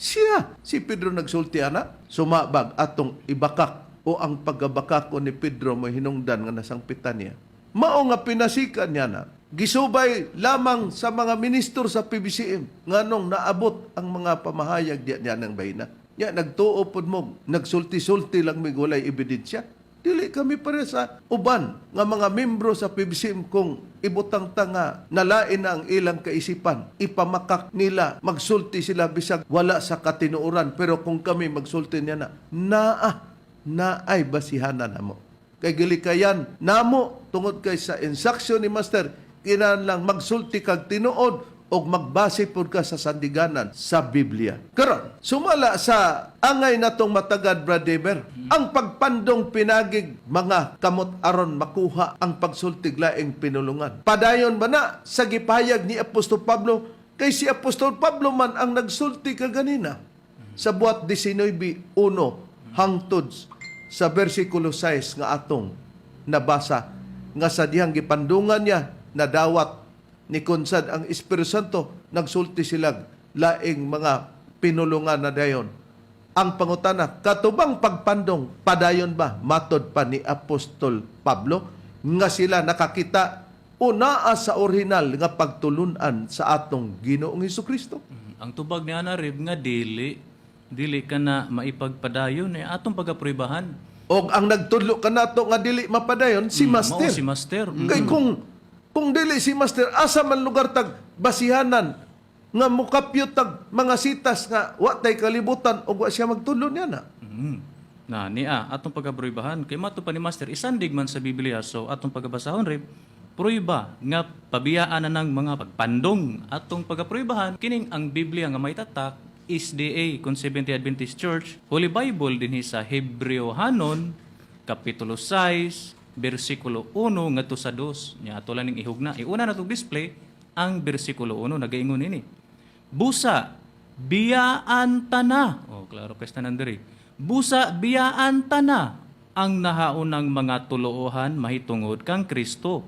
Siya, si Pedro nagsulti ana, sumabag atong ibakak o ang paggabakak ko ni Pedro mo hinungdan nga nasangpitan niya. Mao nga pinasikan niya na, gisubay lamang sa mga minister sa PBCM nganong naabot ang mga pamahayag niya ng bayna. Nya nagtuo pod mo, nagsulti-sulti lang mig walay ebidensya. Dili kami pare sa uban nga mga membro sa PBCM kung ibutang tanga nalain na ang ilang kaisipan. Ipamakak nila, magsulti sila bisag wala sa katinuoran. Pero kung kami magsulti niya na ay basihanan na mo. Kay gilikayan namo tungod kay sa instruction ni Master, kinahanglan magsulti kag tinuod o magbase pod ka sa sandiganan sa Biblia. Karon, sumala sa angay natong matagad, Brother, ang pagpandong pinagig mga kamot aron makuha ang pagsultig laing pinulungan. Padayon ba na sa gipayag ni Apostol Pablo? Kay si Apostol Pablo man ang nagsulti kaganina sa buhat 19:1 hangtod sa versikulo 6 nga atong nabasa nga sa dihang gipandungan niya nadawat ni Konsad ang Espiritu Santo, nagsulti silag laing mga pinulungan na dayon. Ang pangutana, katubang pagpandong, padayon ba matod pa ni Apostol Pablo nga sila nakakita o naa sa original nga pagtulunan sa atong Ginoong Hesukristo? Ang tubag ni Ana Rib nga dili ka na maipagpadayon atong pagapribahan. O ang nagtudlo ka nato nga dili mapadayon, si Master. Mao si Master. Kay kung dili si Master, asa man lugar tag basihanan nga mukapyot tag mga sitas nga wa tay kalibutan o wa siya magtudlo niya na. Na niya atong pagapribahan kay mato pa ni Master isandig man sa Biblia, so atong pagabasahon Rib pruiba nga pabiyaan na ng mga pagpandong atong pagapribahan kining ang Biblia nga may tatak SDA kung Seventh-day Adventist Church, Holy Bible dinhi sa Hebreohanon kapitulo 6 bersikulo 1 ngadto sa 2. Nya ato lang ning ihugna. Iuna na tong display ang bersikulo 1 nagaingon ini. Busa biyaan tana. Oh, klaro kay nandiri. Busa biyaan tana ang nahaunang mga tuloohan mahitungod kang Kristo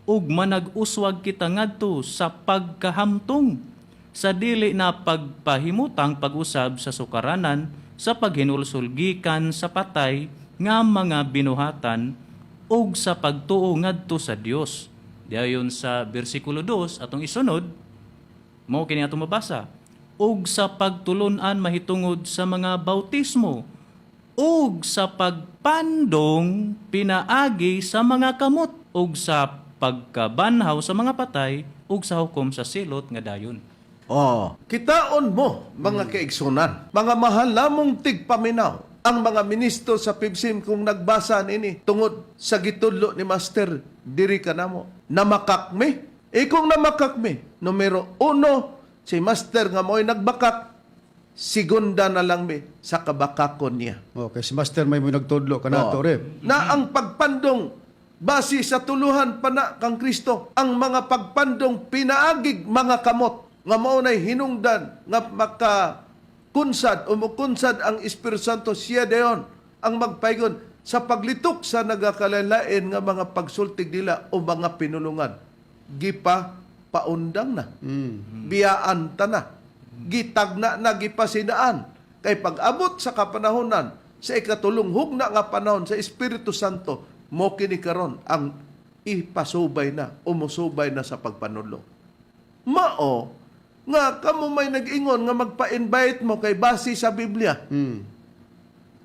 ug manag-uswag kita ngadto sa pagkahamtong sa dili na pagpahimutang pag-usab sa sukaranan sa paghinulsol gikan sa patay nga mga binuhatan ug sa pagtuo ngadto sa Dios. Dayon sa bersikulo 2 atong isunod mao kini atong mabasa. Ug sa pagtulon-an mahitungod sa mga bautismo ug sa pagpandong pinaagi sa mga kamot ug sa pagkabanhaw sa mga patay ug sa hukom sa silot nga dayon. Kitaon mo, mga kaigsunan, mga mahal namong tigpaminaw, ang mga ministro sa PIBSIM kung nagbasa nini tungod sa gitudlo ni Master, diri ka namo. Namakakmi. Kung namakakmi, numero 1, si Master nga mo'y nagbakak, segunda na lang mi sa kabakakon niya. Okay, si Master may nagtudlo ka na to, Reb. Na ang pagpandong base sa tuluhan pa na kang Kristo, ang mga pagpandong pinaagig mga kamot, nga mao nay hinungdan, nga makakunsad o mukunsad ang Espiritu Santo, siya dayon ang magpaygon sa paglitok sa nagakalalain nga mga pagsultig nila o mga pinulungan. Gipa paundang na. Biyaan ta na. Gitagna na gipasinaan. Kay pag-abot sa kapanahonan, sa ikatulong hugna nga panahon sa Espiritu Santo, mo kini karon ang ipasubay na o musubay na sa pagpanulong. Mao nga kamo may nag-ingon nga magpa-invite mo kay base sa Biblia.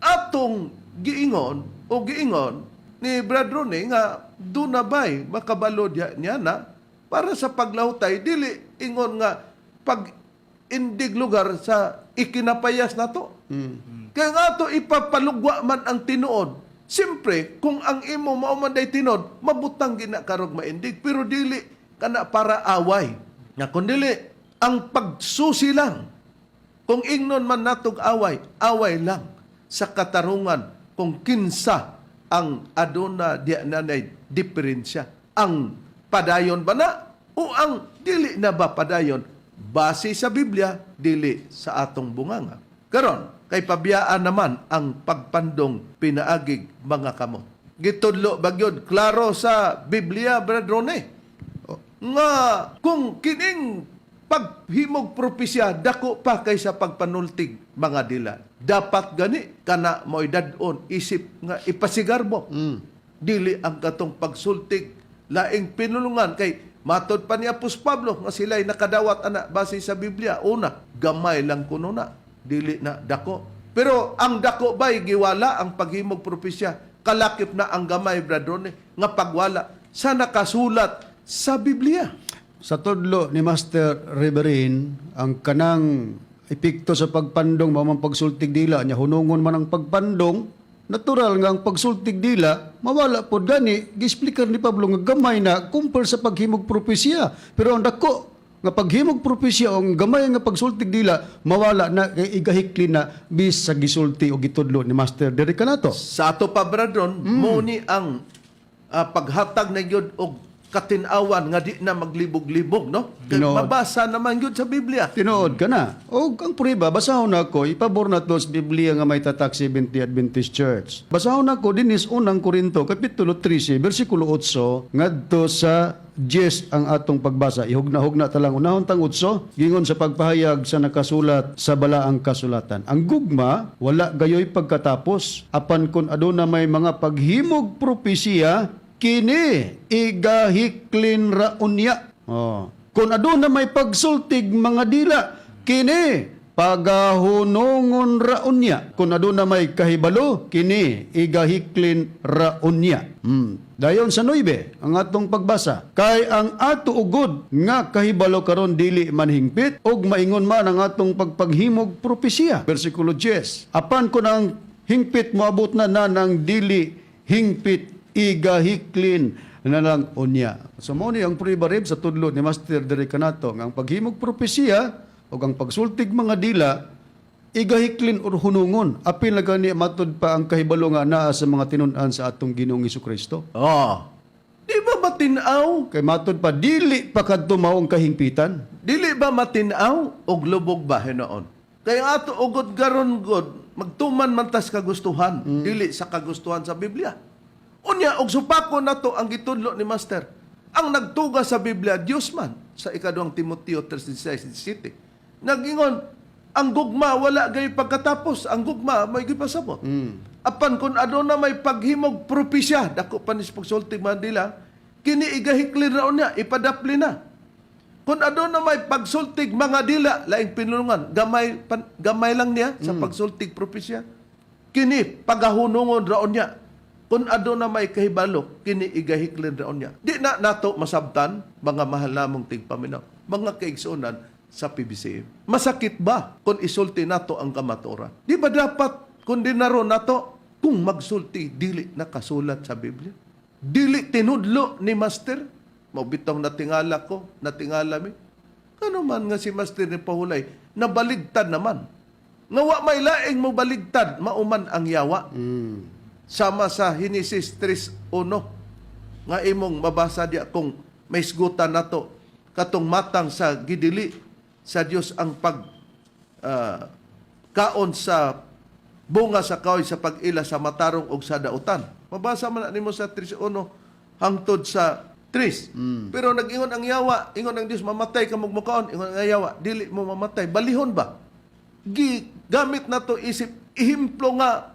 Atong giingon ni Brad Ronnie nga do na bay makabalo niya na para sa paglahutay dili ingon nga pag indig lugar sa ikinapayas nato. Kaya nga to ipapalugwa man ang tinuod. Siyempre, kung ang imo maumanday tinod, mabutang ginakarog maindig. Pero dili kana para away. Nga kung dili, ang pagsusi lang. Kung ingnon man natog away, away lang sa katarungan kung kinsa ang aduna di nanay diferensya. Ang padayon ba na? O ang dili na ba padayon? Base sa Biblia, dili sa atong bunganga. Karon, kay pabiyaan naman ang pagpandong pinaagig mga kamot. Gitudlo bagyod klaro sa Biblia, brethrone, nga kung kining paghimog propesya dako pa kaysa pagpanultig mga dila. Dapat gani kana mo'y dadon isip nga ipasigarbo. Dili ang katong pagsultig laing pinulungan kay matod pa ni Apos Pablo nga sila'y nakadawat ana base sa Biblia. Una, gamay lang kuno na, dili na dako. Pero ang dako ba'y giwala ang paghimog propesya? Kalakip na ang gamay, brethren, nga pagwala sa nakasulat sa Biblia. Sa tudlo ni Master Reverin, ang kanang epekto sa pagpandong mamang pagsultig dila nya hunungon man ang pagpandong, natural nga ang pagsultig dila mawala pod gani gi-explicar ni Pablo nga gamay na compare sa paghimog propesya. Pero ang dako nga paghimog propesya o ang gamay nga pagsultig dila mawala na kay igahikli na bis sa gisulti o gitudlo ni Master Derek kanato. Sa ato pa, brethren, muni ang paghatag na yun og katinawan nga di na maglibog-libog, no? Kay Tinood. mabasa naman yun sa Biblia. Tinuod ka na. O ang puriba, basahon ako, ipabor na to sa Biblia nga may tatak 70 Adventist Church. Basahon ako, dinis unang Korinto, kapitulo 13, versikulo 8, ngadto sa 10 ang atong pagbasa. Ihugna-hugna talang unahon tang 8, gingon sa pagpahayag sa nakasulat sa balaang kasulatan. Ang gugma, wala gayoy pagkatapos. Apan kun aduna may mga paghimog propesiya, kini igahiklin raunya. Kung aduna may pagsultig mga dila, kini pagahunungon raunya. Kung aduna may kahibalo, kini igahiklin raunya. Dayon sa 9, ang atong pagbasa. Kay ang ato ugod nga kahibalo karon dili manhingpit og maingon man ang atong pagpaghimog propesya. Versikulo 10. Apan kun ang hingpit moabot na ng dili hingpit igahiklin na lang unya. So mo ni ang pribarib sa tudlo ni Master Derek kanato nga ang paghimog propesya o ang pagsultig mga dila igahiklin or hunungon. Apil na gani matod pa ang kahibalo nga naa sa mga tinun-an sa atong Ginoong Hesukristo. Di ba matinaw? Kay matod pa dili pa kadto mao ang kahingpitan. Dili ba matinaw og lubog ba hinoon? Kaya ato ugod garon god magtuman man tas kagustuhan, dili sa kagustuhan sa Biblia. Unya og supako nato ang gitudlo ni Master. Ang nagtuga sa Biblia Dios man sa ikaduhang Timoteo 3:16. Nagingon ang gugma wala gay pagkatapos, ang gugma may gipasabot. Apan kun aduna may paghimog propesya, dako panis pagsulti man dila, kini igahikli raon niya, ipadapli na. Kun aduna may pagsultig mga dila, laing pinulungan, gamay lang niya sa pagsultig propesya. Kini pagahunungon raon niya. Kung aduna may kahibalo, kini igahiklin raon niya. Di na nato masabtan, mga mahal namong tigpaminaw, mga kaigsunan sa PBC. Masakit ba kung isulti nato ang kamaturan? Di ba dapat kung dinaro nato kung magsulti, dili nakasulat sa Biblia? Dili tinudlo ni Master? Mabitong natingala ko, natingala mi. Ano man nga si Master ni Pahulay, nabaligtad naman. Nga wa may laing mo baligtad, mauman ang yawa. Sama sa Genesis 3:1 nga imong mabasa diya kung may isgutan nato katong matang sa gidili sa Dios ang pag kaon sa bunga sa kahoy sa pag-ila sa matarong ug sa dautan. Mabasa man nimo sa 3:1 hangtod sa 3. Pero nag-ingon ang yawa, ingon ang Dios mamatay ka magmukaon, ingon ang yawa, dili mo mamatay. Balihon ba? Gamit nato isip ihimplo nga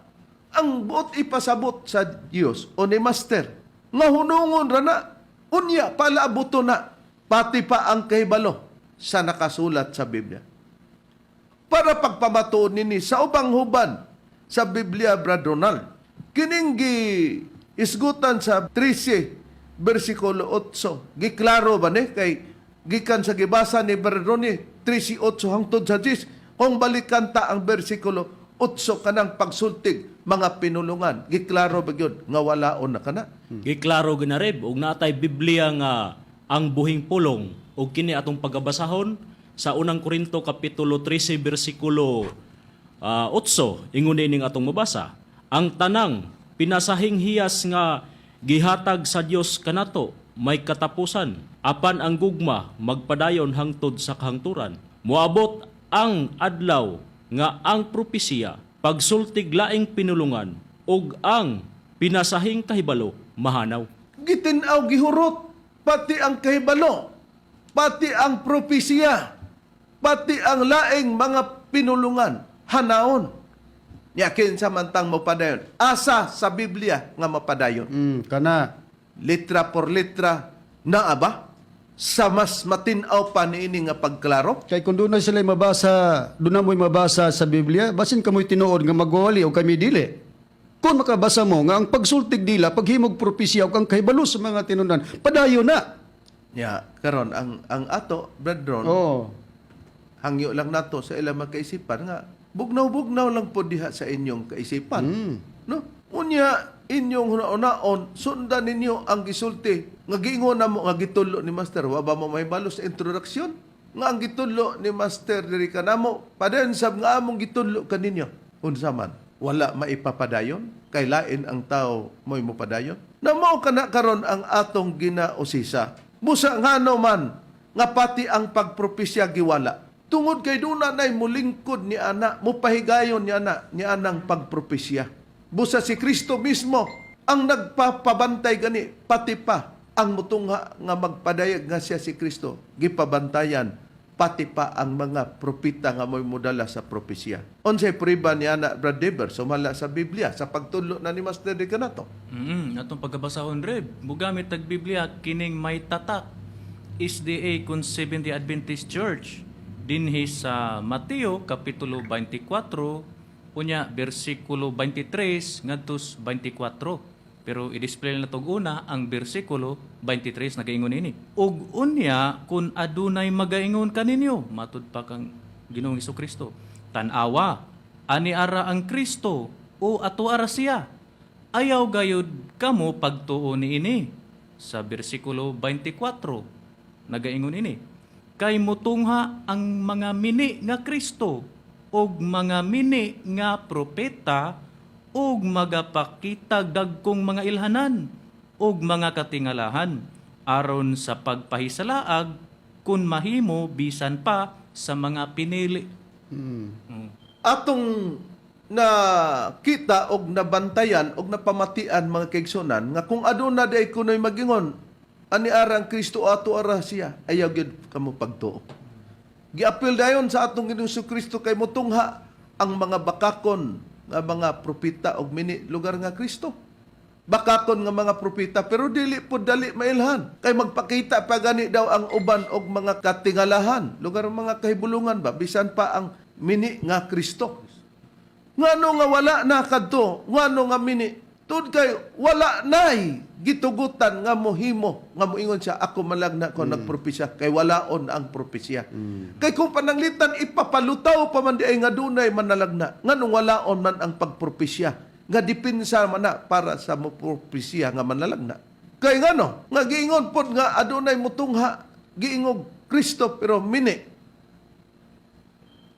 ang buot ipasabot sa Dios o ni Master nga hunungon ra na unya palaabuto na pati pa ang kahibalo sa nakasulat sa Biblia para pagpamatuon nini sa ubang huban sa Biblia, Brad Ronald. Kining isgutan sa 13 versikulo 8 giklaro ba ni kay gikan sa gibasa ni Brad Ronnie 13:8 hangtod sa 10 kung balikan ta ang versikulo 8 kanang pagsultig mga pinulungan, giklaro ba yun nga walaon na kana? Giklaro ginarib og natay Biblia nga ang buhing pulong og kini atong pagabasahon sa unang Korinto kapitulo 13 bersikulo 8 ingon ning atong mabasa. Ang tanang pinasahing hiyas nga gihatag sa Dios kanato may katapusan. Apan ang gugma magpadayon hangtod sa kahangturan. Moabot ang adlaw nga ang propesiya pagsultig laing pinulungan ug ang pinasahing kahibalo mahanaw. Gitinaw gihurot, pati ang kahibalo, pati ang propesya, pati ang laing mga pinulungan, hanaon. Yakin samantang mapadayon. Asa sa Biblia nga mapadayon. Kana. Litra por litra na aba? Sa mas matinaw pa niini nga pagklaro? Kay kung doon na sila mabasa, doon na mo'y mabasa sa Biblia, basin kamoy tinuod nga magwali o kami dili. Kung makabasa mo nga ang pagsultig dila, paghimog propesya o kang kahibalo sa mga tinunan, padayon na. Ya, karon ang ato, Brethren, Oh. hangyo lang nato sa ilang makaisipan nga bugnaw-bugnaw lang po diha sa inyong kaisipan. No? Unya inyong hunaon sundan ninyo ang gisulti nga giingon na mo nga gitulo ni Master wa ba mo mahibalo sa introduction nga ang gitulo ni Master diri kanamo padayon sab nga among gitulo kaninyo unsa man wala maipapadayon kay lain ang tao mo'y mopadayon na mao kana karon ang atong ginausisa busa ngano man nga pati ang pagpropesya giwala tungod kay duna nay mulingkod ni ana mopahigayon ni anang pagpropesya. Busa si Kristo mismo ang nagpapabantay gani pati pa ang mutungha nga magpadayag nga siya si Kristo gipabantayan pati pa ang mga propeta nga mo'y modala sa propesya. Unsay prueba ni ana Brad Deber sumala sa Biblia sa pagtulo na ni Master de kanato. Atong pagkabasahon Reb, mugamit tag Biblia kining may tatak SDA kun Seventh-day Adventist Church dinhi sa Mateo kapitulo 24 unya bersikulo 23 ngadtos 24. Pero i-display na tog una ang bersikulo 23 nagaingon ini. Ug unya kun adunay magaingon kaninyo matud pa kang Ginoong Hesukristo. Tan-awa ani ara ang Kristo o ato ara siya. Ayaw gayud kamo pagtuo niini. Sa bersikulo 24 nagaingon ini. Kay mutungha ang mga mini nga Kristo og mga mini nga propeta og magapakitag dagkong mga ilhanan og mga katingalahan aron sa pagpahisalaag kun mahimo bisan pa sa mga pinili. Atong na kita og nabantayan og napamatian mga kaigsunan nga kung aduna day kunoy magingon ani arang Kristo ato ara siya ayaw gyud kamo pagtuo. Giapil dayon sa atong Ginoong Kristo kay motungha ang mga bakakon nga mga propeta og mini lugar nga Kristo. Bakakon nga mga propeta pero dili po dali mailhan kay magpakita pa gani daw ang uban og mga katingalahan lugar mga kahibulungan ba bisan pa ang mini nga Kristo. Ngano nga wala na kadto ngano nga mini tud kay wala nay gitugutan nga mohimo nga moingon siya ako malagna ko nagpropesya kay walaon ang propesya. Kay kung pananglitan ipapalutaw pa man di ay nga dunay manalagna nganong walaon man ang pagpropesya nga dipinsa man na para sa mo propesya nga manalagna. Kay ngano nga giingon pod nga adunay mutungha giingog Kristo pero mini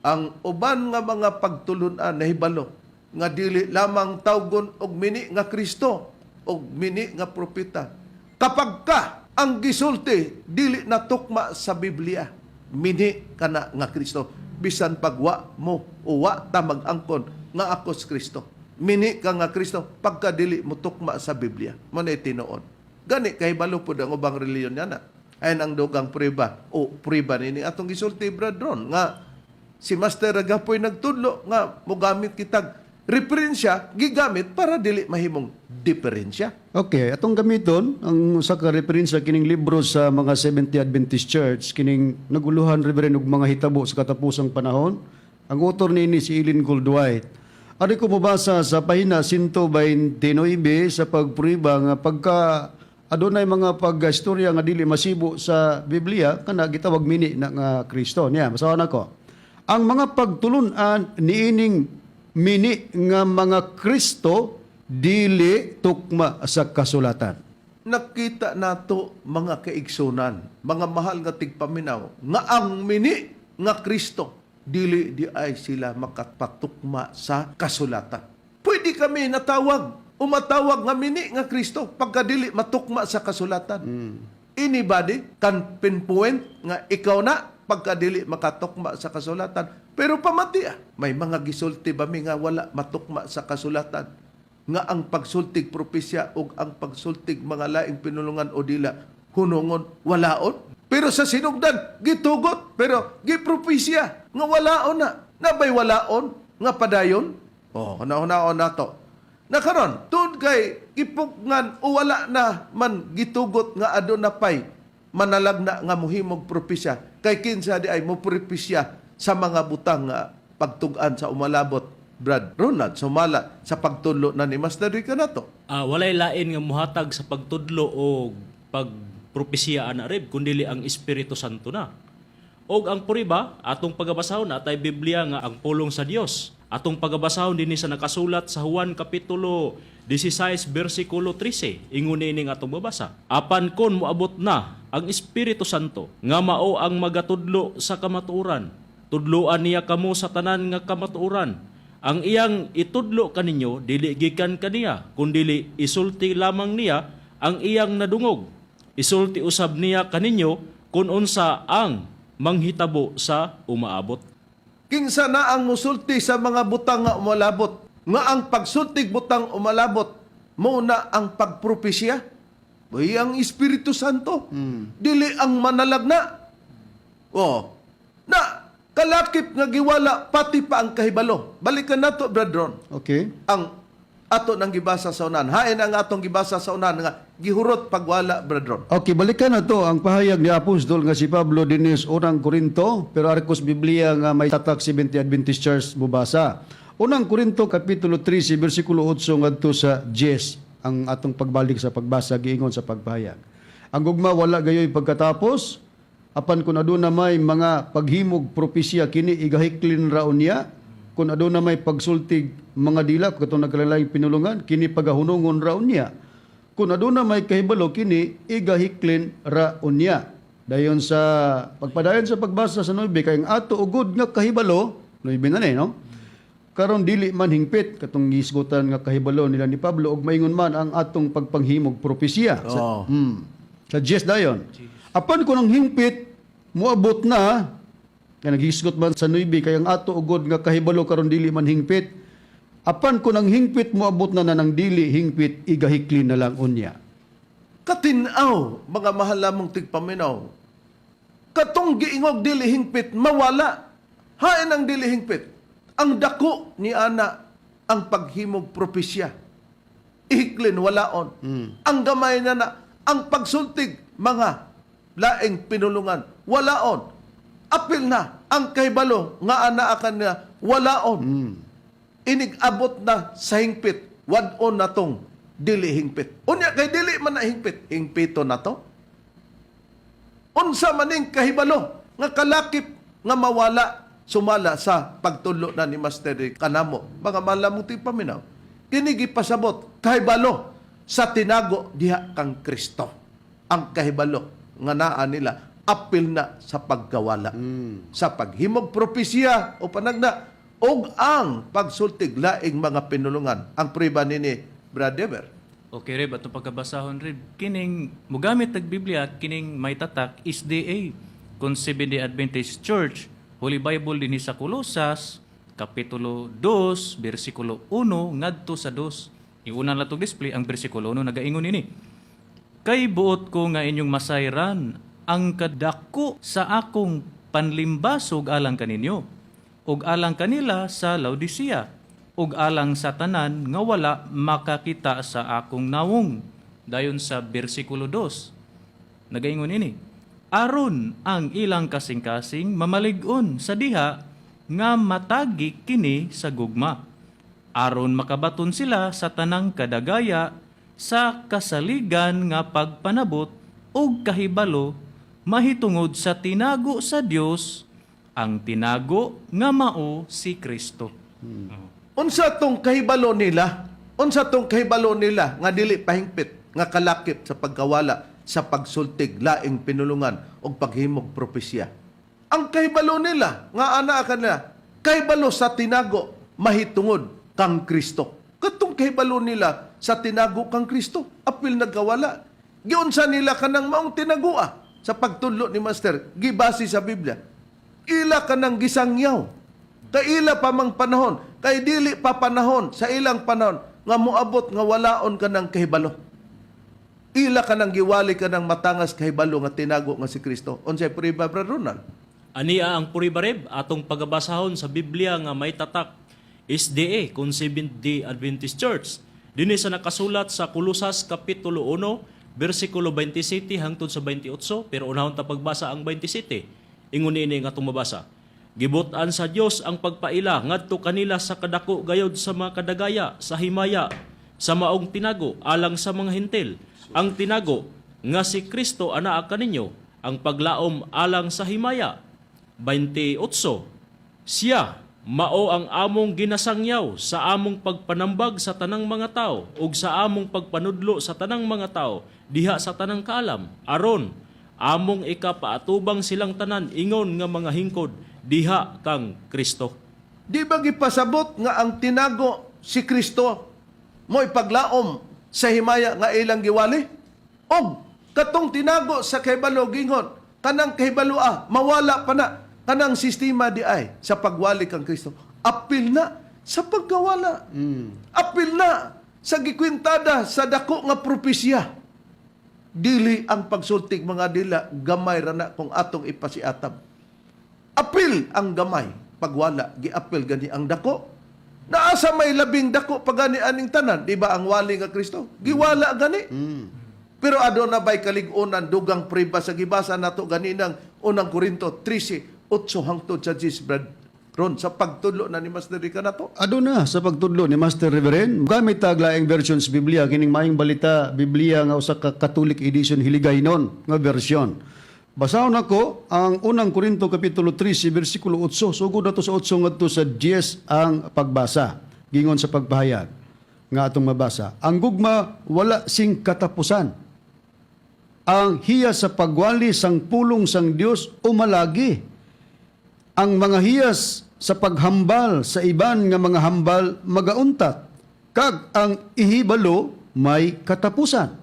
ang uban nga mga pagtulunan nahibalo nga dili lamang tawgon og mini nga Kristo og mini nga propeta. Kapag ka ang gisulti dili natukma sa Biblia, mini kana nga Kristo. Bisan pagwa mo o wa ta mag-angkon nga ako si Kristo. Mini ka nga Kristo pagka dili mo tukma sa Biblia. Manay tinuod. Gani kahibalo pud ang ubang reliyon yana. Ayan ang dugang prueba o prueba nini atong gisulti brethren nga si Master Agapoy nagtudlo nga mogamit kitag referensya gigamit para dili mahimong diferensya. Okay, atong gamiton ang usa ka referensya kining libro sa mga Seventh-day Adventist Church kining naguluhan reverend og mga hitabo sa katapusang panahon. Ang author niini si Ellen Goldwhite. Ari ko mabasa sa pahina 129 sa pagprueba nga pagka adunay mga pag-istorya nga dili masibo sa Biblia kana gitawag mini na nga Kristo. Niya, basahan ako. Ang mga pagtulun-an niining mini nga mga Kristo dili tukma sa kasulatan. Nakita nato mga kaigsunan, mga mahal nga tigpaminaw, nga ang mini nga Kristo dili di ay sila makapatukma sa kasulatan. Pwede kami natawag umatawag nga mini nga Kristo pagkadili matukma sa kasulatan. Anybody can pinpoint nga ikaw na pagkadili makatukma sa kasulatan. Pero pamati may mga gisulti ba mi nga wala matukma sa kasulatan nga ang pagsultig propesya o ang pagsultig mga laing pinulungan o dila hunungon walaon. Pero sa sinugdan gitugot pero gipropesya nga walaon na. Nabay walaon nga padayon. Hunaon na to. Nakaron, tun kay ipugnan o wala na man gitugot nga adon na pay manalag na nga muhimog propesya. Kay kinsa di ay mo propesya sa mga butang nga pagtugan sa umalabot. Brad Ronald, sumala sa pagtudlo na ni Master Rica na to. Walay lain nga muhatag sa pagtudlo o pagpropesya na rib, kundili ang Espiritu Santo na. Og ang puriba, atong pagabasahon na tay Biblia nga ang pulong sa Dios. Atong pagabasahon din sa nakasulat sa Juan Kapitulo 16, versikulo 13. Ingon ini nga atong babasa. Apan kon moabot na ang Espiritu Santo, nga mao ang magatudlo sa kamatuoran. Tudloan niya kamo sa tanan nga kamatuoran. Ang iyang itudlo kaninyo, dili gikan kaniya, kundili isulti lamang niya ang iyang nadungog. Isulti usab niya kaninyo kung unsa ang manghitabo sa umaabot. Kinsa na ang musulti sa mga butang nga umalabot. Nga ang pagsultig butang umalabot, muna ang pagpropesya. Ay ang Espiritu Santo. Dili ang manalag na. Na kalakip nga giwala pati pa ang kahibalo. Balikan nato, Brad Ron. Okay. Ang ato nang gibasa sa unan. Hain ang atong gibasa sa unan nga gihurot pagwala, Brad Ron. Okay, balikan na to ang pahayag ni Apostol nga si Pablo dinis unang Korinto, pero Arcos Biblia nga may tatak 70 Adventist Church mubasa. Unang Korinto kapitulo 13 bersikulo 8 ngadto sa 10 ang atong pagbalik sa pagbasa giingon sa pagpahayag. Ang gugma wala gayoy pagkatapos apan kun aduna may mga paghimog propesya kini igahiklin raon niya, kun aduna may pagsultig mga dila katong nagkalalayong pinulungan kini pagahunungon raon niya. Kung aduna may kahibalo kini igahiklin raon niya. Dayon sa pagpadayon sa pagbasa sa 9 kay ang ato ugod nga kahibalo 9 na no. Karon dili man hingpit katong gisgutan nga kahibalo nila ni Pablo ug maingon man ang atong pagpanghimog propesya. Sa 10 dayon. Apan kun ang hingpit moabot na nga naghisgot man sa 9 kay ang ato ugod nga kahibalo karon dili man hingpit. Apan kun ang hingpit moabot na nang dili hingpit igahikli na lang unya. Katinaw, mga mahal lamang tigpaminaw. Katong giingog dili hingpit mawala. Hain ang dili hingpit. Ang dako ni ana ang paghimog propesya. Ihiklin walaon. Ang gamay na ang pagsultig mga laing pinulungan walaon. Apil na ang kahibalo nga ana akan na walaon. Inig-abot na sa hingpit, wadon na tong dili hingpit. Unya kay dili man na hingpit, hingpito na to. Unsa maning kahibalo nga kalakip nga mawala sumala sa pagtulo na ni Master Rick kanamo. Mga malamuti paminaw. Kini gipasabot kahibalo sa tinago diha kang Kristo. Ang kahibalo nga naa nila apil na sa pagkawala. Sa paghimog propesya o panagna og ang pagsultig laing mga pinulungan. Ang priba nini, Brad Dever. Okay, Reb, atong pagkabasahon, Reb. Kining, mugamit tag Biblia, kining may tatak, SDA, kung Seventh-day Adventist Church, Holy Bible din sa Colosas, Kapitulo 2, versikulo 1, ngadto sa 2. Iunan lang itong display, ang versikulo 1, nagaingon ini. Kay buot ko nga inyong masayran, ang kadako sa akong panlimbasog alang kaninyo, ug alang kanila sa Laodicea, ug alang sa tanan nga wala makakita sa akong nawong. Dayon sa bersikulo 2, nagaingon ini, aron ang ilang kasing-kasing mamalig-on sa diha nga matagi kini sa gugma, aron makabaton sila sa tanang kadagaya sa kasaligan nga pagpanabot ug kahibalo mahitungod sa tinago sa Dios, ang tinago nga mao si Kristo. Unsa tong kahibalo nila? Unsa tong kahibalo nila nga dili pahingpit nga kalakip sa pagkawala sa pagsultig laing pinulungan o paghimog propesya? Ang kahibalo nila nga ana kanila kahibalo sa tinago mahitungod kang Kristo. Katong kahibalo nila sa tinago kang Kristo. Apil nagkawala. Giunsa nila kanang maong tinagua sa pagtudlo ni Master. Gibasi sa Biblia. Ila kanang gisangyaw. Kay ila pa mang panahon. Kay dili pa panahon sa ilang panahon nga moabot nga walaon kanang kahibalo. Ila kanang giwali kanang matangas kahibalo nga tinago nga si Kristo. Unsay puriba, Brother Ronald? Ania ang puribareb atong pagabasahon sa Biblia nga may tatak SDA kung Seventh-day Adventist Church. Dinhi sa nakasulat sa Kolosas Kapitulo 1, versikulo 27 hangtod sa 28, pero unahon ta pagbasa ang 27. Ingon ini nga atong mabasa. Gibutan sa Dios ang pagpaila ngadto kanila sa kadako gayod sa mga kadagaya sa himaya sa maong tinago alang sa mga hentil. Ang tinago nga si Kristo anaa kaninyo ang paglaom alang sa himaya. 28. Siya mao ang among ginasangyaw sa among pagpanambag sa tanang mga tao ug sa among pagpanudlo sa tanang mga tao diha sa tanang kaalam aron among ikapaatubang silang tanan ingon nga mga hingkod diha kang Kristo. Di ba gipasabot nga ang tinago si Kristo mo ipaglaom sa himaya nga ilang giwali? Og katong tinago sa kahibalo gingon, kanang kahibaloa, mawala pa na, kanang sistema di ay sa pagwali kang Kristo. Apil na sa pagkawala. Apil na sa gikwintada sa dako nga propesya. Dili ang pagsultig mga dila, gamay ra na kung atong ipasiatab. Apil ang gamay, pagwala, giapil gani ang dako. Naasa may labing dako pagani aning tanan, di ba ang wali nga Kristo? Giwala gani. Pero aduna ba'y kaligunan, dugang priba sa gibasa nato ganinang unang Korinto 13:8 hangtod sa 10, Brad Ron, sa pagtudlo na ni Master Rica nato. Aduna sa pagtudlo ni Master Reverend, gamit taglaing versions Biblia, kining maing balita Biblia nga usa ka Catholic edition hiligaynon nga version. Basahon ako ang unang Korinto Kapitulo 13, versikulo 8. Sugod na to sa 8 ngadto sa 10 ang pagbasa. Gingon sa pagpahayag nga atong mabasa. Ang gugma wala sing katapusan. Ang hiya sa pagwali sang pulong sang Dios umalagi. Ang mga hiyas sa paghambal sa iban nga mga hambal magauntat. Kag ang ihibalo may katapusan.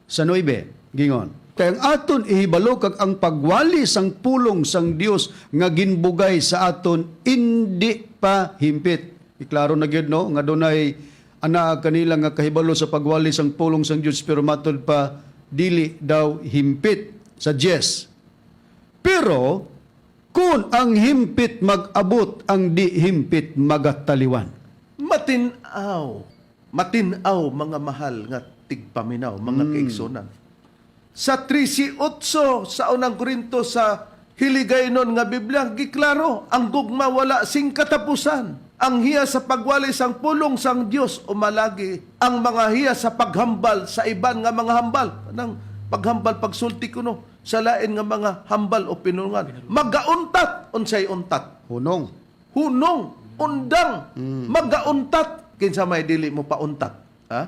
Sa 9, gingon. Kaya ang aton ihibalo kag ang pagwali sang pulong sang Dios nga ginbugay sa aton indi pa himpit. Iklaro na gyud no nga dunay ana kanila nga kahibalo sa pagwali sang pulong sang Dios pero matod pa dili daw himpit sa 10. Pero kung ang himpit mag-abot ang di himpit magataliwan. Matinaw mga mahal nga tigpaminaw, mga kaigsunan. Sa 13:8 sa unang Korinto sa hiligaynon nga Biblia, giklaro, ang gugma wala sing katapusan. Ang hiya sa pagwali sang pulong sang Dios umalagi. Ang mga hiya sa paghambal sa iban nga mga hambal. Nang paghambal pagsulti kuno sa lain nga mga hambal o pinulungan. Magauntat, unsay untat? Hunong. Undang, magauntat. Kinsa may dili mo pauntat. Ha?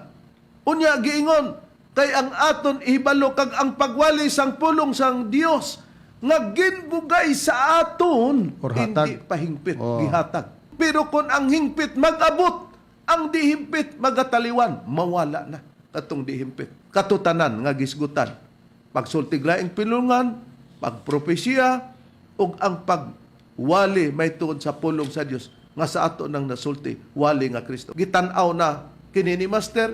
Unya giingon, kay ang aton ihibalo kag ang pagwali sang pulong sang Dios nga ginbugay sa aton Or hatag. hindi pahingpit Oh. gihatag. Pero kung ang hingpit mag-abot, ang di himpit magataliwan, mawala na katong di himpit. Katutanan nga gisgutan. Pagsultig laing pinulungan, pagpropesya, ug ang pagwali may tuod sa pulong sa Dios nga sa ato nang nasulti, wali nga Kristo. Gitan-aw na kini ni Master,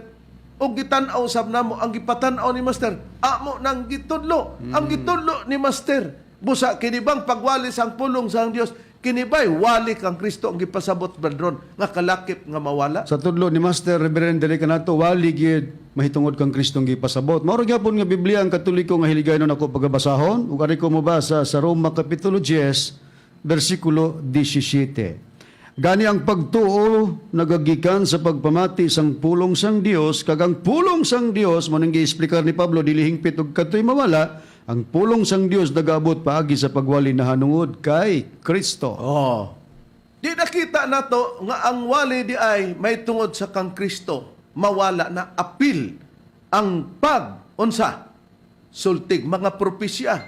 o gitan-aw sab namo ang gipatan-aw ni Master. Amo nang gitudlo. Ang gitudlo ni Master. Busa kini bang pagwali sang pulong sang Dios, kini ba'y wali kang Kristo ang gipasabot Badron nga kalakip nga mawala? Sa tudlo ni Master Reverend dili kanato wali gyud mahitungod kang Kristong gipasabot. Mao ra gyapon nga Biblia ang Katoliko nga hiligaynon ako pagabasahon ug ari ko mobasa sa Roma kapitulo 10 bersikulo 17. Gani ang pagtuo nagagikan sa pagpamati sang pulong sang Dios kag ang pulong sang Dios mo nang gi-explicar ni Pablo dili hingpit ug katoy mawala. Ang pulong sang Dios nagabot paagi sa pagwali na hanungod kay Kristo. Oh. Di nakita nato nga ang wali di ay may tungod sa kang Kristo, mawala na apil ang pag-unsa, sultig, mga propesya,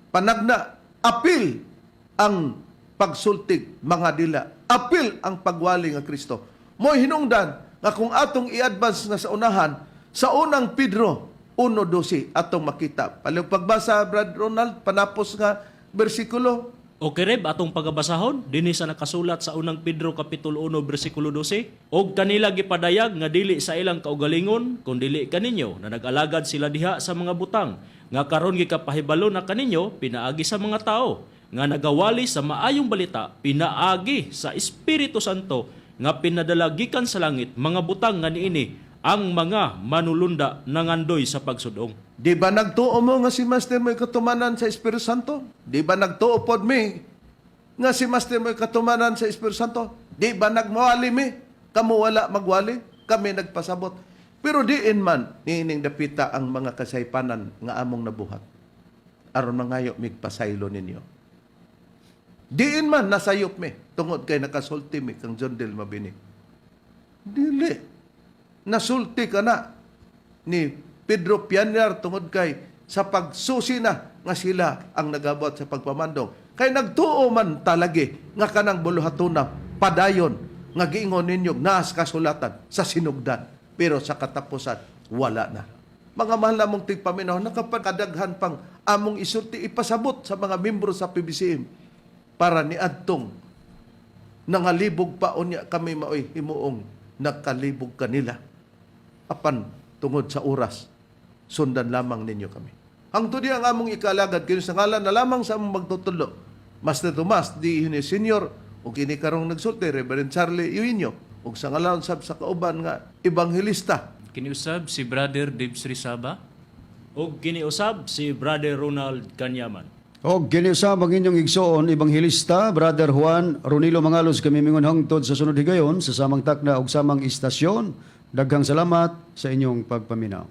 panagna, apil ang pagsultig, mga dila, apil ang pagwali nga Kristo. Mo'y hinungdan, nga kung atong i-advance nga sa unahan, sa unang Pedro 1:12 atong makita. Paling pagbasa, Brad Ronald, panapos nga bersikulo. Okay Reb, atong pagabasahon dinhi sa nakasulat sa unang Pedro kapitulo 1 bersikulo 12, og kanila gipadayag nga dili sa ilang kaugalingon kun dili kaninyo na nag-alagad sila diha sa mga butang nga karon gikapahibalo na kaninyo pinaagi sa mga tao nga nagawali sa maayong balita pinaagi sa Espiritu Santo nga pinadala gikan sa langit mga butang nga niini ang mga manulunda nangandoy sa pagsudong. Di ba nagtuo mo nga si Master mo'y katumanan sa Espiritu Santo? Di ba nagtuo pod mi nga si Master mo'y katumanan sa Espiritu Santo? Di ba nagmawali mi? Kamu wala magwali? Kami nagpasabot. Pero diin man, niining dapita ang mga kasaypanan nga among nabuhat. Aron mangayo migpasaylo ninyo. Diin man nasayop mi, tungod kay nakasulti mi kang John Del Mabini. Dili. Nasulti ka na ni Pedro Pianar tungod kay sa pagsusi na nga sila ang nagabot sa pagpamandong. Kay nagtuo man talagi nga kanang buluhatuna padayon nga giingon ninyo naas kasulatan sa sinugdan. Pero sa katapusan, wala na. Mga mahal namong tigpaminaw, nakapagkadaghan pang among isulti ipasabot sa mga membro sa PBCM para ni adtong nangalibog pa unya kami maoy himuong nagkalibog kanila. Apan tungod sa oras, sundan lamang ninyo kami. Hangtod di ang among ikalagad kini sa ngalan na lamang sa among magtutulo. Master Tomas D. Hune Sr. o kini karong nagsulti, Reverend Charlie Eugenio, o sa ngalan sab sa kauban nga ebanghelista. Kiniusab si Brother Dave Srisaba. Og giniusab si Brother Ronald Kanyaman. Og giniusab ang inyong igsoon, Ebanghilista, Brother Juan Ronilo Mangalos, kami mingon hangtod sa sunod higayon, sa samang takna og samang istasyon. Daghang salamat sa inyong pagpaminaw.